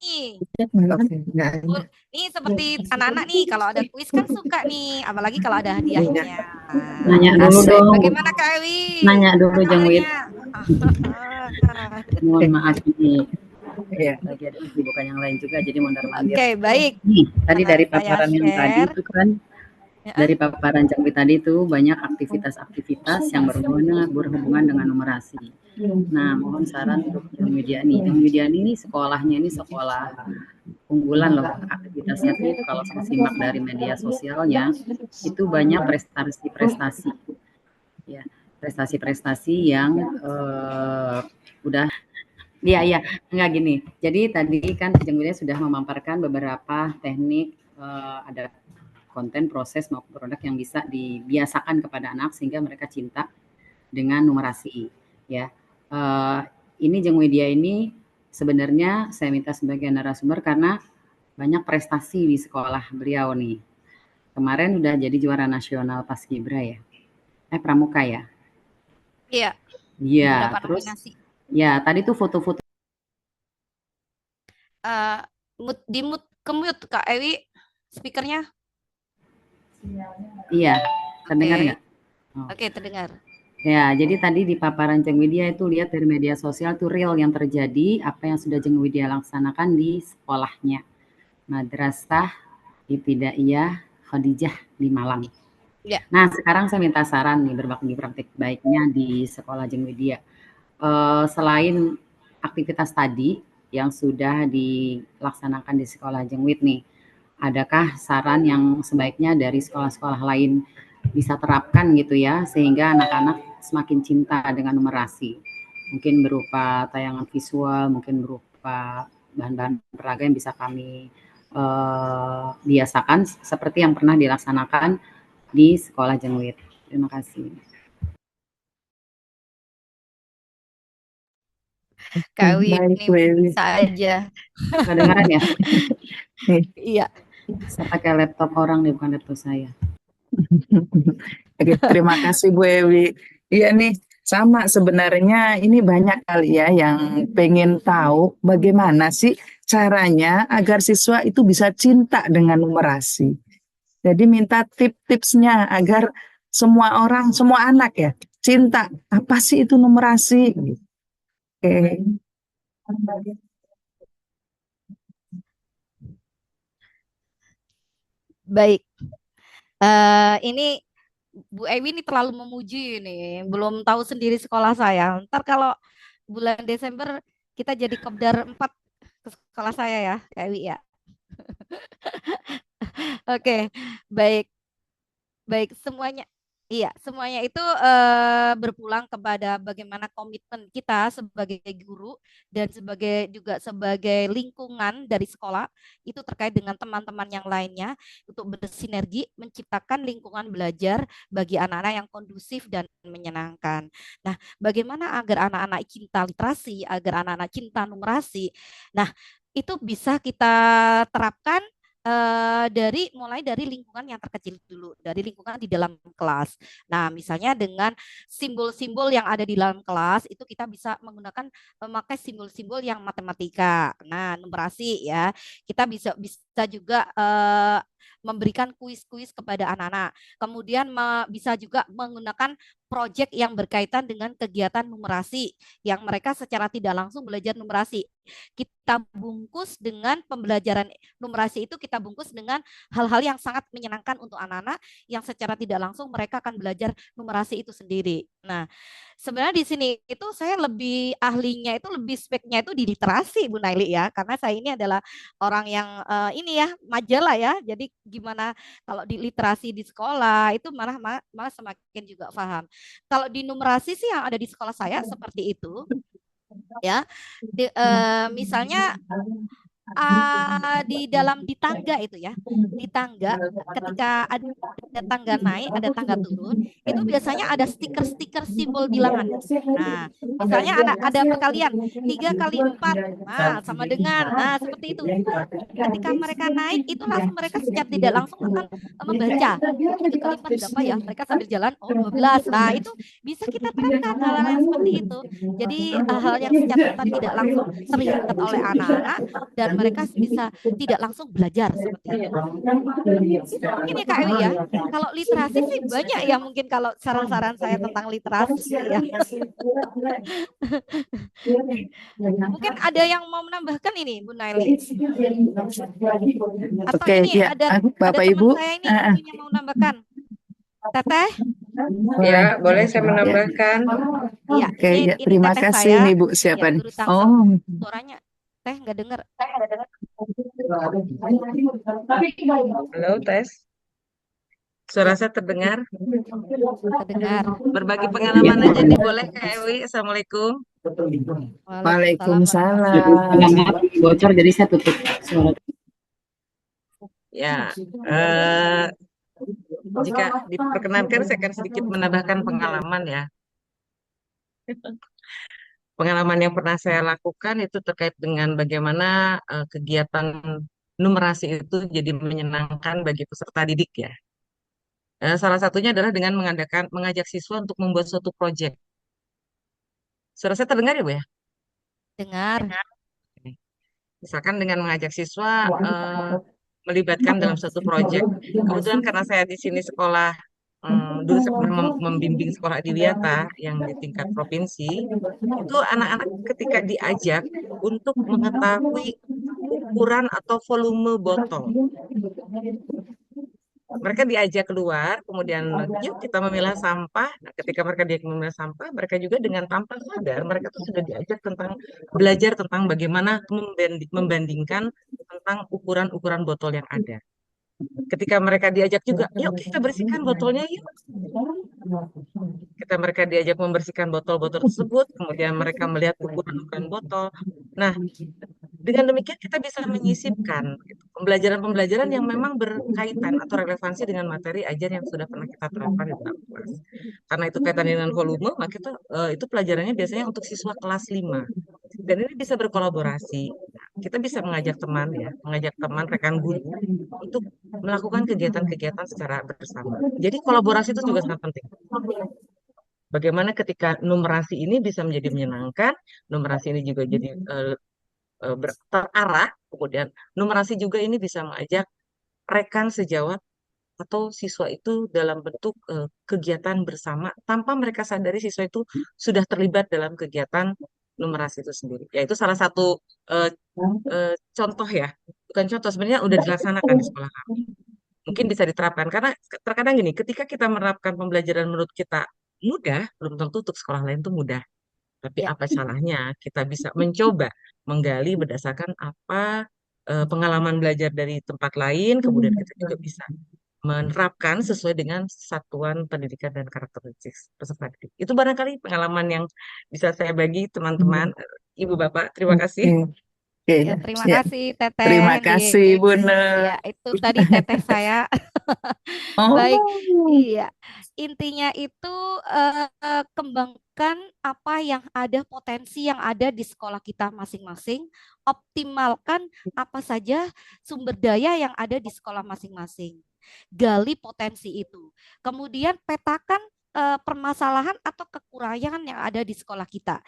Nih seperti anak-anak nih, kalau ada kuis kan suka nih, apalagi kalau ada hadiahnya. Nanya dulu dong. Bagaimana Kak Ewi? Nanya dulu Jeng Wit. Mohon maaf nih. Ya, lagi ada kesibukan yang lain juga, jadi mondar mandir. Oke, baik. Nih, tadi dari paparan yang tadi itu kan, dari paparan Jeng Wit tadi itu banyak aktivitas-aktivitas yang berhubungan dengan numerasi. Nah, mohon saran untuk Jeng Widiani. Jeng Widiani ini sekolahnya ini sekolah unggulan loh, aktivitasnya tuh kalau saya simak dari media sosialnya itu banyak prestasi-prestasi, ya prestasi-prestasi yang udah, ya enggak gini. Jadi tadi kan Jeng Widiani sudah memaparkan beberapa teknik, ada konten, proses maupun produk yang bisa dibiasakan kepada anak sehingga mereka cinta dengan numerasi, ya. Ini Jeng Widya ini sebenarnya saya minta sebagai narasumber karena banyak prestasi di sekolah beliau nih. Kemarin udah jadi juara nasional Paskibra ya. Pramuka ya. Iya. Iya, terus ya tadi tuh foto-foto Eh, di mute, ke mute Kak Ewi, speakernya. Iya, terdengar Oke, nggak? Oh. oke terdengar. Ya, jadi tadi di paparan Jeng Widya itu lihat dari media sosial tuh real yang terjadi, apa yang sudah Jeng Widya laksanakan di sekolahnya. Madrasah Ibtidaiyah Khadijah di Malang. Ya. Nah, sekarang saya minta saran nih berbagi praktik baiknya di sekolah Jeng Widya. Selain aktivitas tadi yang sudah dilaksanakan di sekolah Jeng Wid nih, adakah saran yang sebaiknya dari sekolah-sekolah lain bisa terapkan gitu ya, sehingga anak-anak semakin cinta dengan numerasi? Mungkin berupa tayangan visual, mungkin berupa bahan-bahan peraga yang bisa kami biasakan seperti yang pernah dilaksanakan di sekolah Jeng Wid. Terima kasih. Kak Ewi Baik, ini Bu Ewi. bisa aja. Kedengaran ya? Iya. Saya pakai laptop orang nih, bukan laptop saya. Oke, terima kasih Bu Ewi. Iya nih, sama sebenarnya ini banyak kali ya yang pengen tahu bagaimana sih caranya agar siswa itu bisa cinta dengan numerasi. Jadi minta tips-tipsnya agar semua orang, semua anak ya, cinta. Apa sih itu numerasi? Oke. Baik. Ini Bu Ewi ini terlalu memuji nih, belum tahu sendiri sekolah saya. Ntar kalau bulan Desember kita jadi kopdar 4 ke sekolah saya ya, Kak Ewi ya. Oke, baik. Baik, semuanya. Iya, semuanya itu berpulang kepada bagaimana komitmen kita sebagai guru dan sebagai lingkungan dari sekolah itu terkait dengan teman-teman yang lainnya untuk bersinergi menciptakan lingkungan belajar bagi anak-anak yang kondusif dan menyenangkan. Nah, bagaimana agar anak-anak cinta literasi, agar anak-anak cinta numerasi? Nah, itu bisa kita terapkan mulai dari lingkungan yang terkecil dulu, dari lingkungan di dalam kelas. Nah, misalnya dengan simbol-simbol yang ada di dalam kelas itu kita bisa memakai simbol-simbol yang matematika. Nah, numerasi ya. Kita bisa juga memberikan kuis-kuis kepada anak-anak. Kemudian bisa juga menggunakan proyek yang berkaitan dengan kegiatan numerasi yang mereka secara tidak langsung belajar numerasi. Kita bungkus dengan pembelajaran numerasi itu kita bungkus dengan hal-hal yang sangat menyenangkan untuk anak-anak yang secara tidak langsung mereka akan belajar numerasi itu sendiri. Nah, sebenarnya di sini itu saya lebih ahlinya itu lebih speknya itu di literasi Bu Naili ya, karena saya ini adalah orang yang ini ya majalah ya. Jadi gimana kalau di literasi di sekolah itu malah semakin juga paham. Kalau di numerasi sih yang ada di sekolah saya seperti itu ya. Misalnya di tangga itu ya, di tangga ketika ada tangga naik, ada tangga turun, itu biasanya ada stiker-stiker simbol bilangan. Nah, misalnya ada perkalian 3 kali 4, nah sama dengan, nah seperti itu. Ketika mereka naik, itu langsung mereka secara tidak langsung akan membaca, 3 kali 4 berapa ya? Mereka sambil jalan, oh 12. Nah, itu bisa kita terapkan hal-hal yang seperti itu. Jadi hal yang secara tidak langsung terlihat oleh anak-anak dan mereka bisa tidak langsung belajar seperti itu. Itu mungkin ya Kak Ewi ya. Kalau literasi sih banyak ya mungkin kalau saran-saran saya tentang literasi ya. Mungkin ada yang mau menambahkan ini Bu Naili. Atau Oke, ini ya, ada Bapak teman Ibu. saya ini mungkin yang mau menambahkan. Teteh? Ya, boleh saya menambahkan. Iya, Oke, ini ya, terima teteh kasih saya. nih Bu. Siapa Ya, nih? Guru Tangsel. Oh, Suaranya Teh nggak dengar. Halo, tes. Suara saya terdengar? Terdengar. Berbagi pengalaman aja nih boleh Kak Ewi. Assalamualaikum. Waalaikumsalam. Maaf, bocor jadi saya tutup suara. Ya, jika diperkenankan saya akan sedikit menambahkan pengalaman ya. Pengalaman yang pernah saya lakukan itu terkait dengan bagaimana kegiatan numerasi itu jadi menyenangkan bagi peserta didik ya. Salah satunya adalah dengan mengajak siswa untuk membuat suatu proyek. Suara saya terdengar ya Bu ya? Dengar. Misalkan dengan mengajak siswa melibatkan dalam suatu proyek. Kebetulan karena saya di sini sekolah, dulu saya pernah membimbing sekolah adiwiyata yang di tingkat provinsi, itu anak-anak ketika diajak untuk mengetahui ukuran atau volume botol. Mereka diajak keluar, kemudian yuk kita memilah sampah. Nah, ketika mereka diajak memilah sampah, mereka juga dengan tanpa sadar, mereka tuh sudah diajak belajar tentang bagaimana membandingkan tentang ukuran-ukuran botol yang ada. Ketika mereka diajak juga, yuk kita bersihkan botolnya yuk. Mereka diajak membersihkan botol-botol tersebut, kemudian mereka melihat ukuran-ukuran botol. Nah, dengan demikian kita bisa menyisipkan pembelajaran-pembelajaran yang memang berkaitan atau relevansi dengan materi ajar yang sudah pernah kita terapkan di dalam kelas. Karena itu kaitan dengan volume, maka itu pelajarannya biasanya untuk siswa kelas 5. Dan ini bisa berkolaborasi. Nah, kita bisa mengajak teman ya, mengajak teman rekan guru untuk melakukan kegiatan-kegiatan secara bersama. Jadi kolaborasi itu juga sangat penting. Bagaimana ketika numerasi ini bisa menjadi menyenangkan, numerasi ini juga jadi terarah, kemudian numerasi juga ini bisa mengajak rekan sejawat atau siswa itu dalam bentuk kegiatan bersama tanpa mereka sadari siswa itu sudah terlibat dalam kegiatan numerasi itu sendiri. Ya itu salah satu contoh ya, bukan contoh sebenarnya udah dilaksanakan di sekolah kami. Mungkin bisa diterapkan karena terkadang gini, ketika kita menerapkan pembelajaran menurut kita mudah, belum tentu untuk sekolah lain itu mudah. Tapi apa salahnya kita bisa mencoba menggali berdasarkan apa pengalaman belajar dari tempat lain, kemudian kita juga bisa menerapkan sesuai dengan satuan pendidikan dan karakteristik peserta didik. Itu barangkali pengalaman yang bisa saya bagi teman-teman, Ibu Bapak. Terima kasih. Ya, terima kasih Teteh Terima kasih Hendrik. Bunda. Ya, itu tadi Teteh saya. Baik, iya. Intinya itu kembangkan apa yang ada, potensi yang ada di sekolah kita masing-masing, optimalkan apa saja sumber daya yang ada di sekolah masing-masing. Gali potensi itu. Kemudian petakan permasalahan atau kekurangan yang ada di sekolah kita.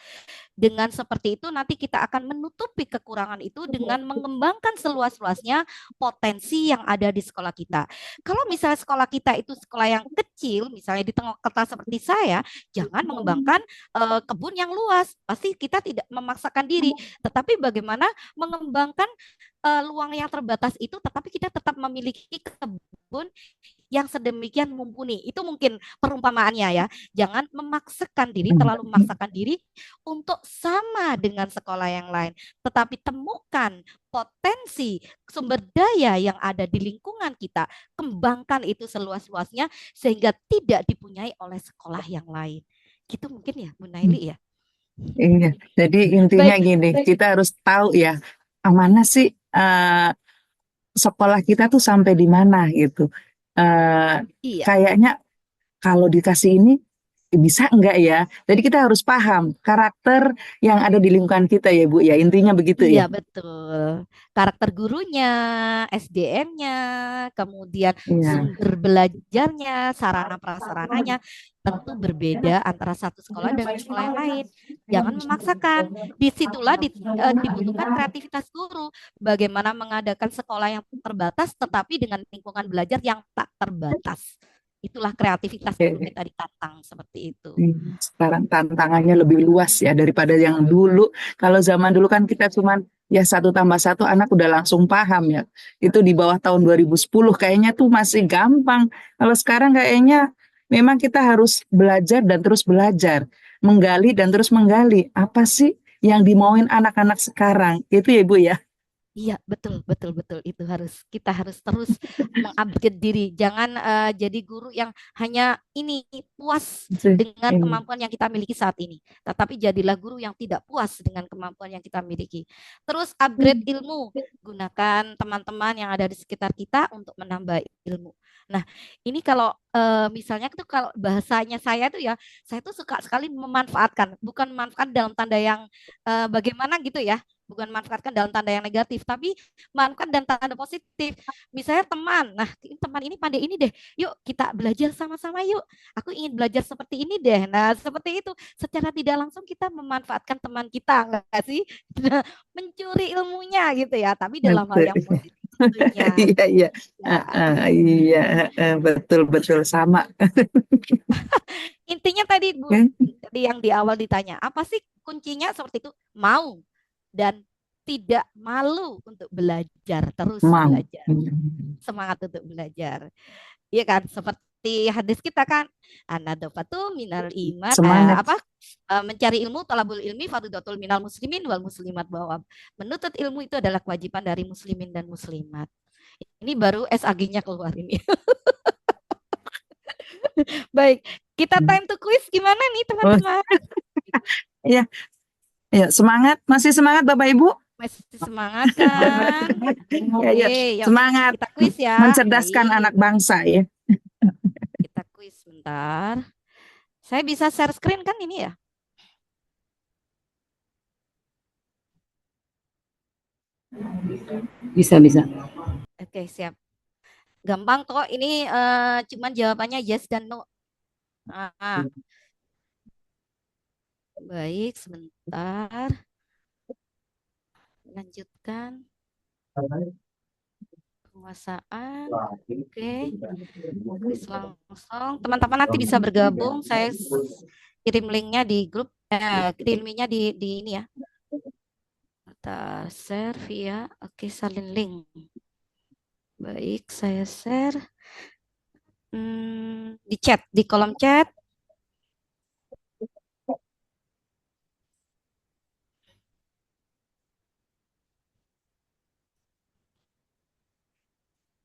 Dengan seperti itu nanti kita akan menutupi kekurangan itu dengan mengembangkan seluas-luasnya potensi yang ada di sekolah kita. Kalau misalnya sekolah kita itu sekolah yang kecil, misalnya di tengah kota seperti saya, jangan mengembangkan kebun yang luas. Pasti kita tidak memaksakan diri, tetapi bagaimana mengembangkan luang yang terbatas itu, tetapi kita tetap memiliki kebun yang sedemikian mumpuni. Itu mungkin perumpamaannya ya. Jangan memaksakan diri, terlalu memaksakan diri untuk sama dengan sekolah yang lain. Tetapi temukan potensi sumber daya yang ada di lingkungan kita. Kembangkan itu seluas-luasnya sehingga tidak dipunyai oleh sekolah yang lain. Gitu mungkin ya, Bu Naili ya. Iya, jadi intinya gini, kita harus tahu ya, mana sih sekolah kita tuh sampai di mana gitu. Kayaknya kalau dikasih ini bisa enggak ya? Jadi kita harus paham karakter yang ada di lingkungan kita ya Bu ya. Intinya begitu ya. Iya betul. Karakter gurunya, SDM-nya, kemudian sumber belajarnya, sarana prasarananya tentu berbeda antara satu sekolah dan sekolah yang lain. Jangan memaksakan. Disitulah dibutuhkan kreativitas guru. Bagaimana mengadakan sekolah yang terbatas tetapi dengan lingkungan belajar yang tak terbatas. Itulah kreativitas guru kita ditantang seperti itu. Sekarang tantangannya lebih luas ya daripada yang dulu. Kalau zaman dulu kan kita cuman ya 1 tambah 1 anak udah langsung paham ya. Itu di bawah tahun 2010 kayaknya tuh masih gampang. Kalau sekarang kayaknya memang kita harus belajar dan terus belajar. Menggali dan terus menggali. Apa sih yang dimauin anak-anak sekarang? Itu ya Ibu ya. Iya, betul itu kita harus terus mengupgrade diri. Jangan jadi guru yang hanya ini puas dengan kemampuan yang kita miliki saat ini, tetapi jadilah guru yang tidak puas dengan kemampuan yang kita miliki. Terus upgrade ilmu, gunakan teman-teman yang ada di sekitar kita untuk menambah ilmu. Nah, ini kalau misalnya itu kalau bahasanya saya tuh ya, saya tuh suka sekali memanfaatkan, bukan memanfaatkan dalam tanda yang bagaimana gitu ya. bukan manfaatkan dalam tanda yang negatif, tapi manfaatkan dalam tanda positif. Misalnya teman, nah teman ini pandai ini deh, yuk kita belajar sama-sama yuk. Aku ingin belajar seperti ini deh. Nah seperti itu, secara tidak langsung kita memanfaatkan teman kita, enggak sih? Nah, mencuri ilmunya gitu ya, tapi dalam hal Betul. yang positif tentunya. Iya, iya. Ya. Iya, betul, betul sama. Intinya tadi Bu, Kan? tadi yang di awal ditanya, apa sih kuncinya seperti itu? Mau dan tidak malu untuk belajar, terus Mau. belajar, semangat untuk belajar. Iya kan, seperti hadis kita kan, anadofatu minal iman, Semangat. mencari ilmu, talabul ilmi, fardhatul minal muslimin wal muslimat, bahwa menuntut ilmu itu adalah kewajiban dari muslimin dan muslimat. Ini baru SAG-nya keluar ini. Baik, kita time to quiz gimana nih teman-teman? Iya, iya, semangat, masih semangat Bapak Ibu? Masih semangat kan? Ya, ya. Oke, yuk Semangat kita quiz ya. mencerdaskan Baik, anak bangsa ya. kita quiz sebentar. Saya bisa share screen kan ini ya? Bisa, bisa. Oke, siap. Gampang kok. Ini cuman jawabannya yes dan no. Baik, sebentar. Lanjutkan. Penguasaan. Oke. Quiz langsung. Teman-teman nanti bisa bergabung. Saya kirim linknya di grup. Kirim linknya di ini ya. Kita share via. Oke, salin link. Baik, saya share. Di chat, di kolom chat.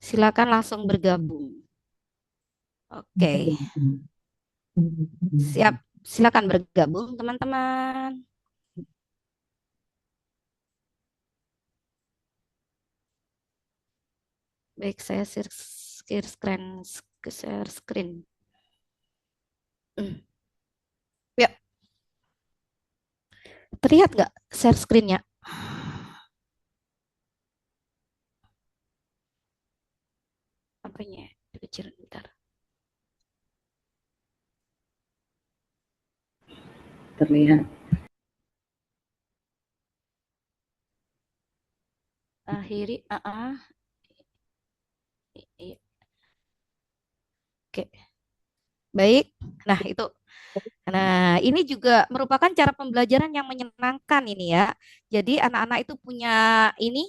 Silakan langsung bergabung. Oke. Siap. Silakan bergabung, teman-teman. Baik, saya share screen. Ya. Terlihat nggak share screen-nya? Apanya? Dikecilin bentar. Terlihat. Akhiri. Oke. Baik. Nah, itu. Nah, ini juga merupakan cara pembelajaran yang menyenangkan ini ya. Jadi anak-anak itu punya ini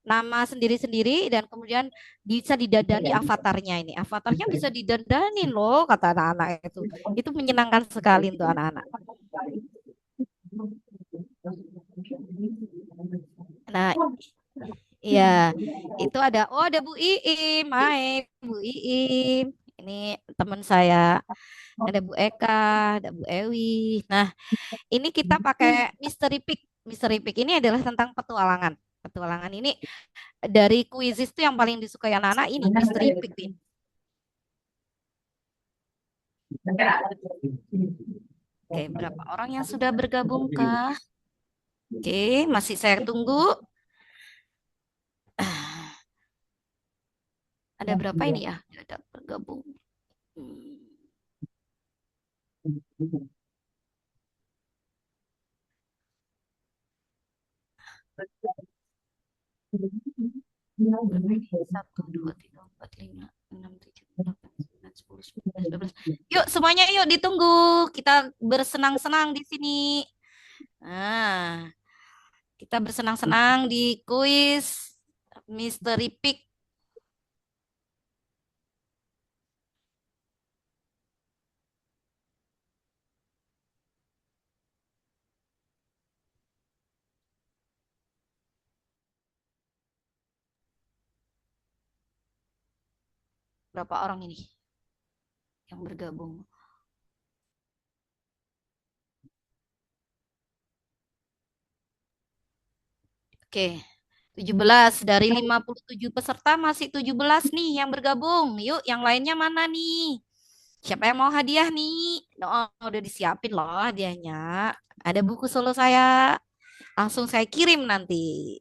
nama sendiri-sendiri dan kemudian bisa didandani avatarnya ini. Avatarnya bisa didandanin loh, kata anak-anak itu. Itu menyenangkan sekali untuk anak-anak. Nah, ya, itu ada Bu Iim, hai Bu Iim. Ini teman saya. Ada Bu Eka, ada Bu Ewi. Nah, ini kita pakai Mystery Pick. Mystery Pick ini adalah tentang petualangan. Petualangan ini dari kuisis itu yang paling disukai anak-anak ini Mystery Pick ini. Oke, berapa orang yang sudah bergabung kah? Oke, masih saya tunggu. Ada berapa ini ya? Ada bergabung. Satu, dua, tiga, empat, lima, enam, tujuh, delapan, sembilan, sepuluh, 11, 12. Yuk semuanya yuk ditunggu. Kita bersenang-senang di sini. Nah, kita bersenang-senang di kuis Mystery Pick. Berapa orang ini yang bergabung? Oke, 17 dari 57 peserta masih 17 nih yang bergabung. Yuk, yang lainnya mana nih? Siapa yang mau hadiah nih? Oh, udah disiapin loh hadiahnya. Ada buku solo saya. Langsung saya kirim nanti.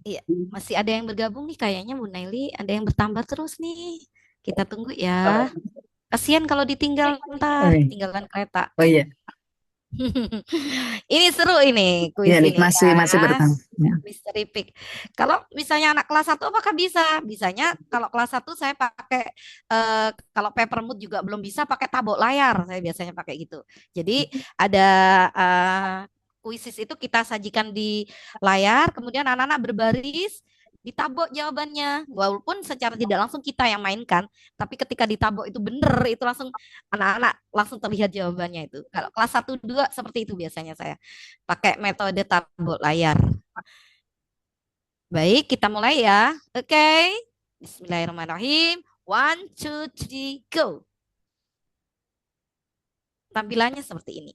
Iya, masih ada yang bergabung nih kayaknya Bu Naili, ada yang bertambah terus nih. Kita tunggu ya. Kasihan kalau ditinggal ntar, Oh, tinggalan kereta. oh iya, Ini seru ini kuis ya Lik, ini masih ya. bertambah. Ya. Misteri pick. Kalau misalnya anak kelas 1 apakah bisa? Bisanya kalau kelas 1 saya pakai kalau papermood juga belum bisa pakai tabok layar. Saya biasanya pakai gitu. Jadi ada kuisis itu kita sajikan di layar, kemudian anak-anak berbaris ditabok jawabannya. Walaupun secara tidak langsung kita yang mainkan, tapi ketika ditabok itu bener, itu langsung anak-anak langsung terlihat jawabannya itu. Kalau kelas 1 2 seperti itu biasanya saya pakai metode tabok layar. Baik, kita mulai ya. Oke. Bismillahirrahmanirrahim. 1, 2, 3, go. Tampilannya seperti ini.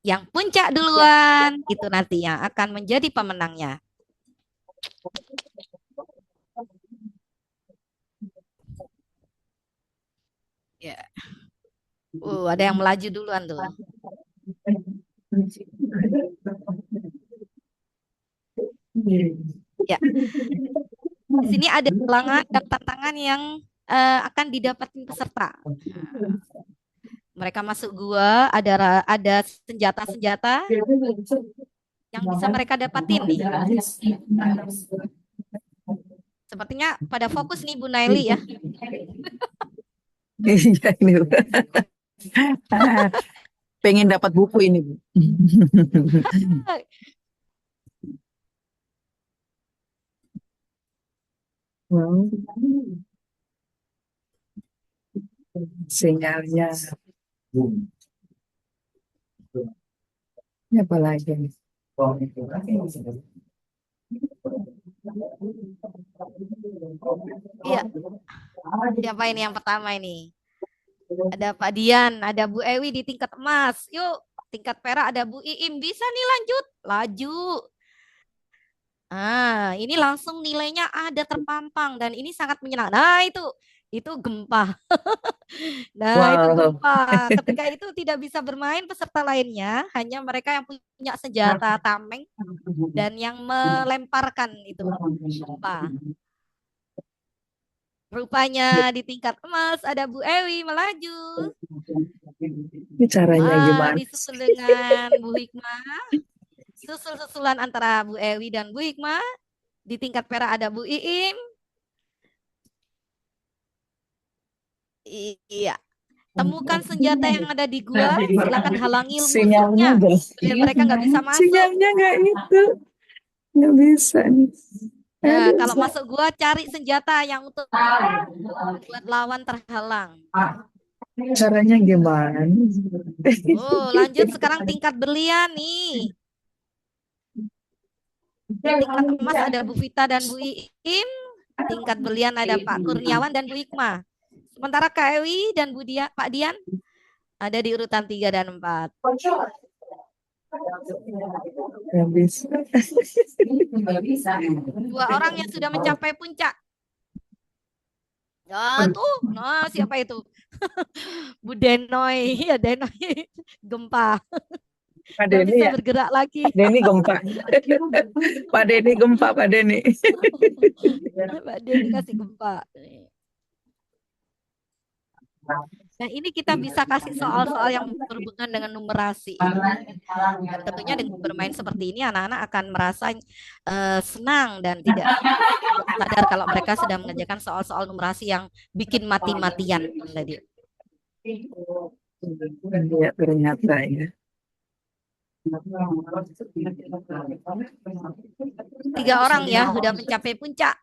Yang puncak duluan, itu nanti yang akan menjadi pemenangnya. Ya. Ada yang melaju duluan tuh. Ya. Di sini ada halangan dan tantangan yang akan didapatin peserta. Mereka masuk gua, ada senjata-senjata yang bisa mereka dapatin nih. Sepertinya pada fokus nih Bu Naili ya. Iya ini Bu. Pengen dapat buku ini Bu. Wow. Sinyalnya. Ini apa lagi? Iya. Siapa ini yang pertama ini? Ada Pak Dian, ada Bu Ewi di tingkat emas. Yuk, tingkat perak ada Bu Iim. Bisa nih lanjut. Laju. Ini langsung nilainya ada terpampang dan ini sangat menyenangkan. Nah, itu gempa. Nah, itu Wow. gempa. Ketika itu tidak bisa bermain peserta lainnya, hanya mereka yang punya senjata tameng dan yang melemparkan itu gempa. Rupanya di tingkat emas ada Bu Ewi melaju. Ini caranya gimana? Disusul dengan Bu Hikmah. Susul-susulan antara Bu Ewi dan Bu Hikmah. Di tingkat perak ada Bu Iim. Iya. Temukan senjata yang ada di gua, silakan halangi musuhnya. Biar mereka nggak bisa masuk. Sinyalnya nggak itu. Nggak bisa nih. Nah, kalau masuk gua cari senjata yang untuk buat lawan terhalang. Caranya gimana? Lanjut sekarang tingkat berlian nih. Di tingkat emas ada Bu Vita dan Bu Iim. Tingkat berlian ada Pak Kurniawan dan Bu Hikmah. Sementara Kak Ewi dan Pak Dian ada di urutan 3 dan 4. Nggak bisa. Dua orang yang sudah mencapai puncak. Nah, siapa itu? Bu Denoy. Ya, Denoy gempa. Pak Denny bisa ya? bergerak lagi. Pak Denny gempa. Pak Denny gempa, Pak Denny. Pak Denny kasih gempa. Nah, ini kita bisa kasih soal-soal yang berhubungan dengan numerasi. Dan tentunya dengan bermain seperti ini, anak-anak akan merasa senang dan tidak sadar kalau mereka sedang mengerjakan soal-soal numerasi yang bikin mati-matian tadi. Ya, ternyata ya. 3 orang ya sudah mencapai puncak.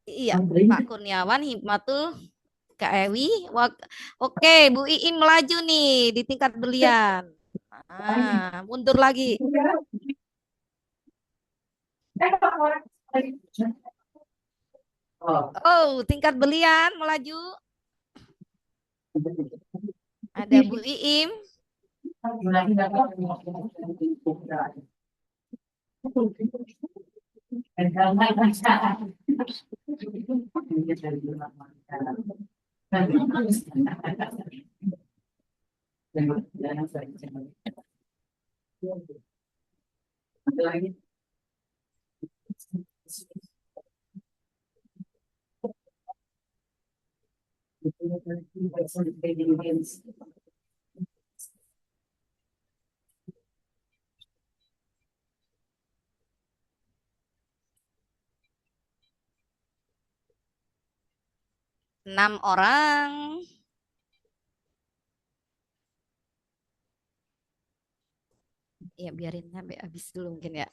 Iya, Pak Kurniawan, Hikmatul, Kak Ewi. Oke, Bu Iim melaju nih di tingkat berlian. Mundur lagi. Tingkat berlian melaju. Ada Bu Iim. Enam orang. Ya biarin sampai habis dulu mungkin ya.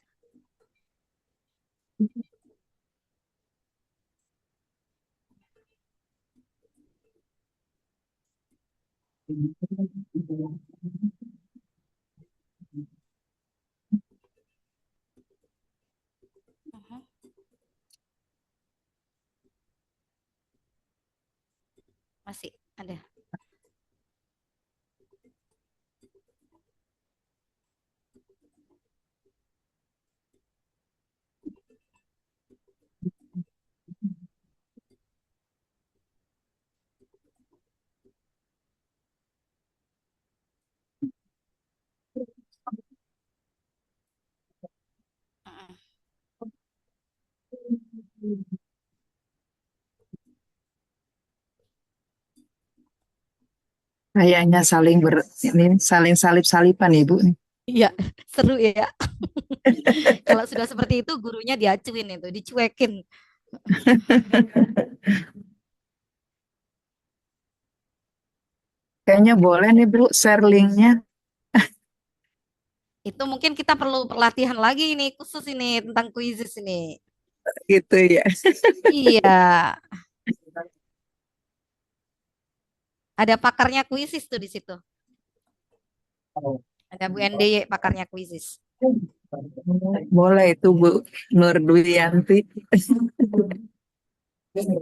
Masih ada. Kayaknya saling salip-salipan ya, Bu. Iya, seru ya. Kalau sudah seperti itu gurunya diacuin itu, dicuekin. Kayaknya boleh nih, Bu, share linknya. Itu mungkin kita perlu pelatihan lagi ini khusus ini tentang kuisis ini. Gitu ya. Iya. Ada pakarnya kuisis tuh di situ. Ada Bu NDY pakarnya kuisis. Boleh itu Bu Nur Dwiyanti. Bisa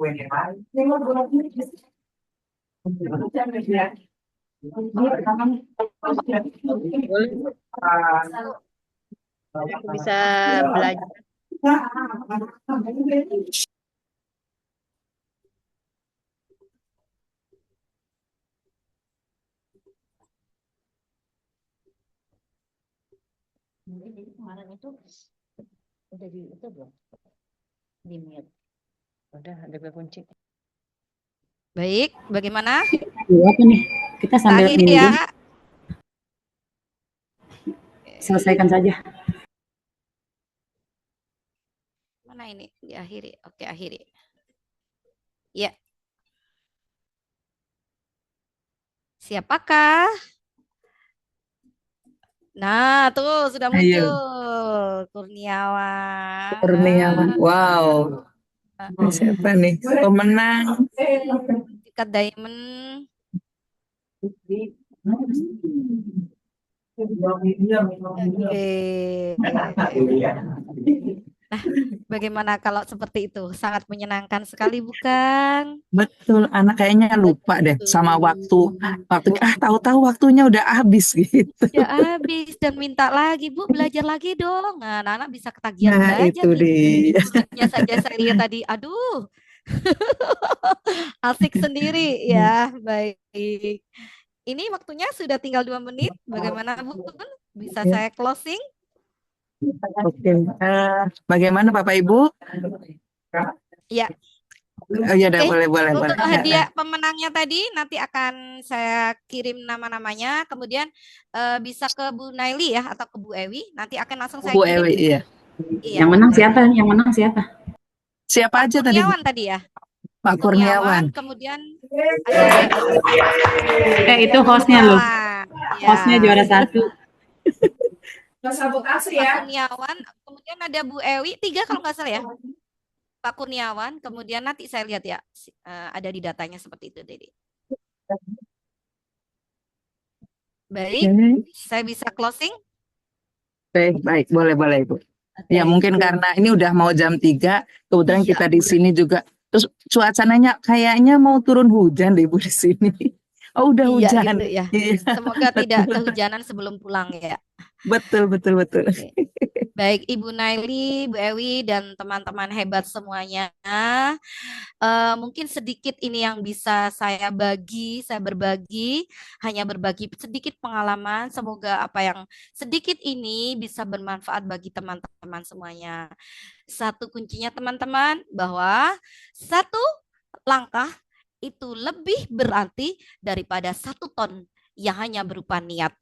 belajar. Kemarin itu udah di itu belum? Di mute. Udah ada kunci. Baik, bagaimana? Apa nih? Kita sambil Akhiri ini ya. dulu. Selesaikan saja. Mana ini? Diakhiri. Oke, akhiri. Ya. Siapakah? Nah, tuh sudah muncul. Kurniawan. Kurniawan. Wow. Siapa nih? Pemenang. Tingkat diamond. Nah, bagaimana kalau seperti itu? Sangat menyenangkan sekali, bukan? Betul, anak kayaknya lupa deh sama waktunya. Tahu-tahu waktunya udah habis gitu. Udah habis dan minta lagi, Bu, belajar lagi dong. Nah, anak-anak bisa ketagihan Nah, belajar itu nih. dia. Bukunya saja saya lihat tadi. Aduh. Asik sendiri ya. Baik. Ini waktunya sudah tinggal 2 menit. Bagaimana, Bu? Bisa saya closing? Oke. Bagaimana Bapak Ibu? Ya. Oh iya, boleh. Untuk hadiah pemenangnya tadi nanti akan saya kirim nama-namanya, kemudian bisa ke Bu Naili ya atau ke Bu Ewi, nanti akan langsung saya Bu kirim. Ewi, iya. Yang menang siapa? Yang menang siapa? Siapa Pak aja tadi? Kurniawan tadi ya. Pak Kurniawan. Kemudian Itu hostnya loh. Hostnya juara 1. Pak Kurniawan, kemudian ada Bu Ewi, 3 kalau nggak salah ya. Pak Kurniawan, kemudian nanti saya lihat ya, ada di datanya seperti itu, Dede. Baik, saya bisa closing? Baik, boleh Ibu. Ya mungkin karena ini udah mau jam 3, kebetulan kita di sini juga. Terus cuacanya kayaknya mau turun hujan deh Ibu di sini. Oh, udah Iya hujan. gitu ya. Iya, Semoga tidak betul. kehujanan sebelum pulang ya. Betul, betul, betul. Oke. Baik Ibu Naili, Bu Ewi, dan teman-teman hebat semuanya. Mungkin sedikit ini yang bisa saya berbagi, hanya berbagi sedikit pengalaman. Semoga apa yang sedikit ini bisa bermanfaat bagi teman-teman semuanya. Satu kuncinya teman-teman, bahwa satu langkah itu lebih berarti daripada 1 ton yang hanya berupa niat.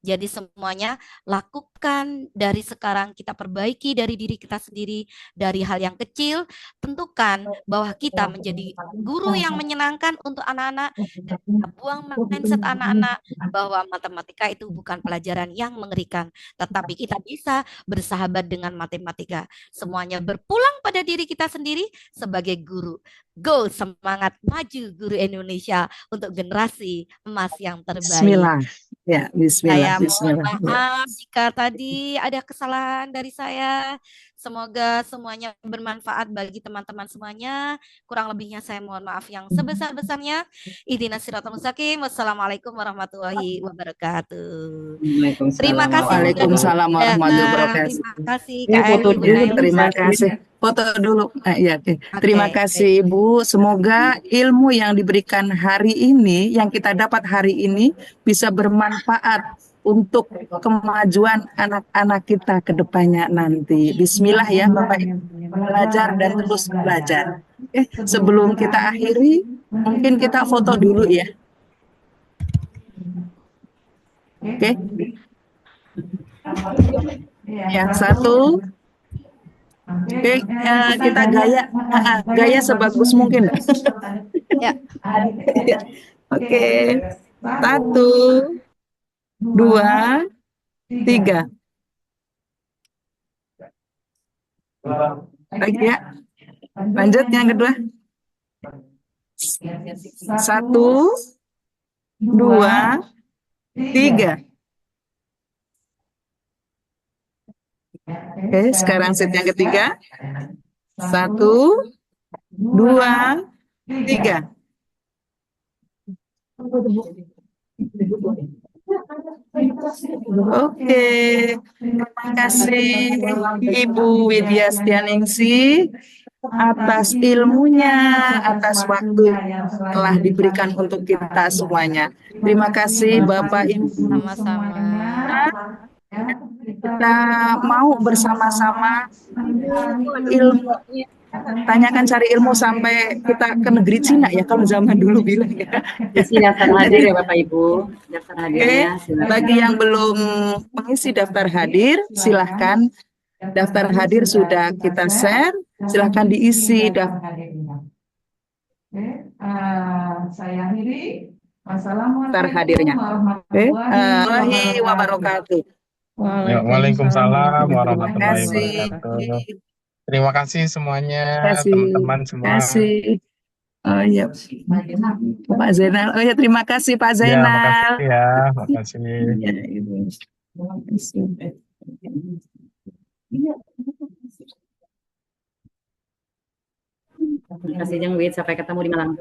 Jadi semuanya lakukan dari sekarang, kita perbaiki dari diri kita sendiri, dari hal yang kecil. Tentukan bahwa kita menjadi guru yang menyenangkan untuk anak-anak, dan kita buang mindset anak-anak bahwa matematika itu bukan pelajaran yang mengerikan, tetapi kita bisa bersahabat dengan matematika. Semuanya berpulang pada diri kita sendiri sebagai guru. Go, semangat maju guru Indonesia untuk generasi emas yang terbaik. Bismillah. Ya, bismillah, Saya mohon bismillah. Ya. maaf jika tadi ada kesalahan dari saya. Semoga semuanya bermanfaat bagi teman-teman semuanya. Kurang lebihnya saya mohon maaf yang sebesar-besarnya. Ihdinas siratal mustaqim. Wassalamualaikum warahmatullahi wabarakatuh. Terima kasih Bu Waalaikumsalam Nadia. warahmatullahi wabarakatuh. Terima kasih Ya, Kak foto Ewi, Bu dulu Naili. Terima kasih. Foto dulu. Ya, oke. Terima Oke, kasih Ibu. Semoga ilmu yang diberikan hari ini, yang kita dapat hari ini, bisa bermanfaat untuk kemajuan anak-anak kita ke depannya nanti. Bismillah ya Bapak Ibu. Belajar dan terus belajar. Sebelum kita akhiri, mungkin kita foto dulu ya. Oke. Ya, satu. Oke, kita gaya sebagus mungkin. Ya. Oke, 1, 2, 3. Lagi ya. Lanjut yang kedua. 1, 2, 3. Oke, sekarang set yang ketiga. 1, 2, 3. Oke, terima kasih Ibu Widya Setianingsih atas ilmunya, atas waktu yang telah diberikan untuk kita semuanya. Terima kasih Bapak Ibu. Sama-sama. Kita mau bersama-sama ilmu, tanyakan cari ilmu sampai kita ke negeri Cina ya, kalau zaman dulu bilang ya. Isi daftar hadir ya Bapak Ibu. Daftar hadirnya silakan. Bagi yang belum mengisi daftar hadir, silahkan. Daftar hadir sudah kita share, silahkan diisi daftar hadirnya. Wassalamualaikum warahmatullahi wabarakatuh. Ya, Waalaikumsalam warahmatullahi kasih. wabarakatuh. Terima kasih semuanya, Kasih. teman-teman semua. Kasih. Oh iya, Pak Zainal. Oh ya, terima kasih Pak Ya, Zainal. makasih ya, makasih. Ya, Ibu. Terima kasih. Iya. Terima kasih Jeng Wid, sampai ketemu di Malang.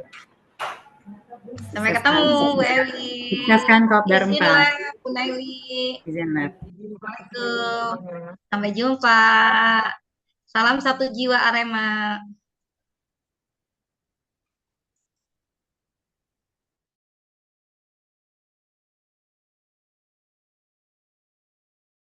Sampai ketemu Bu Ewi. Sukseskan Kopdar 4. Bismillah, Bu Naili. Izin Lab. Assalamualaikum. Sampai jumpa. Salam satu jiwa Arema.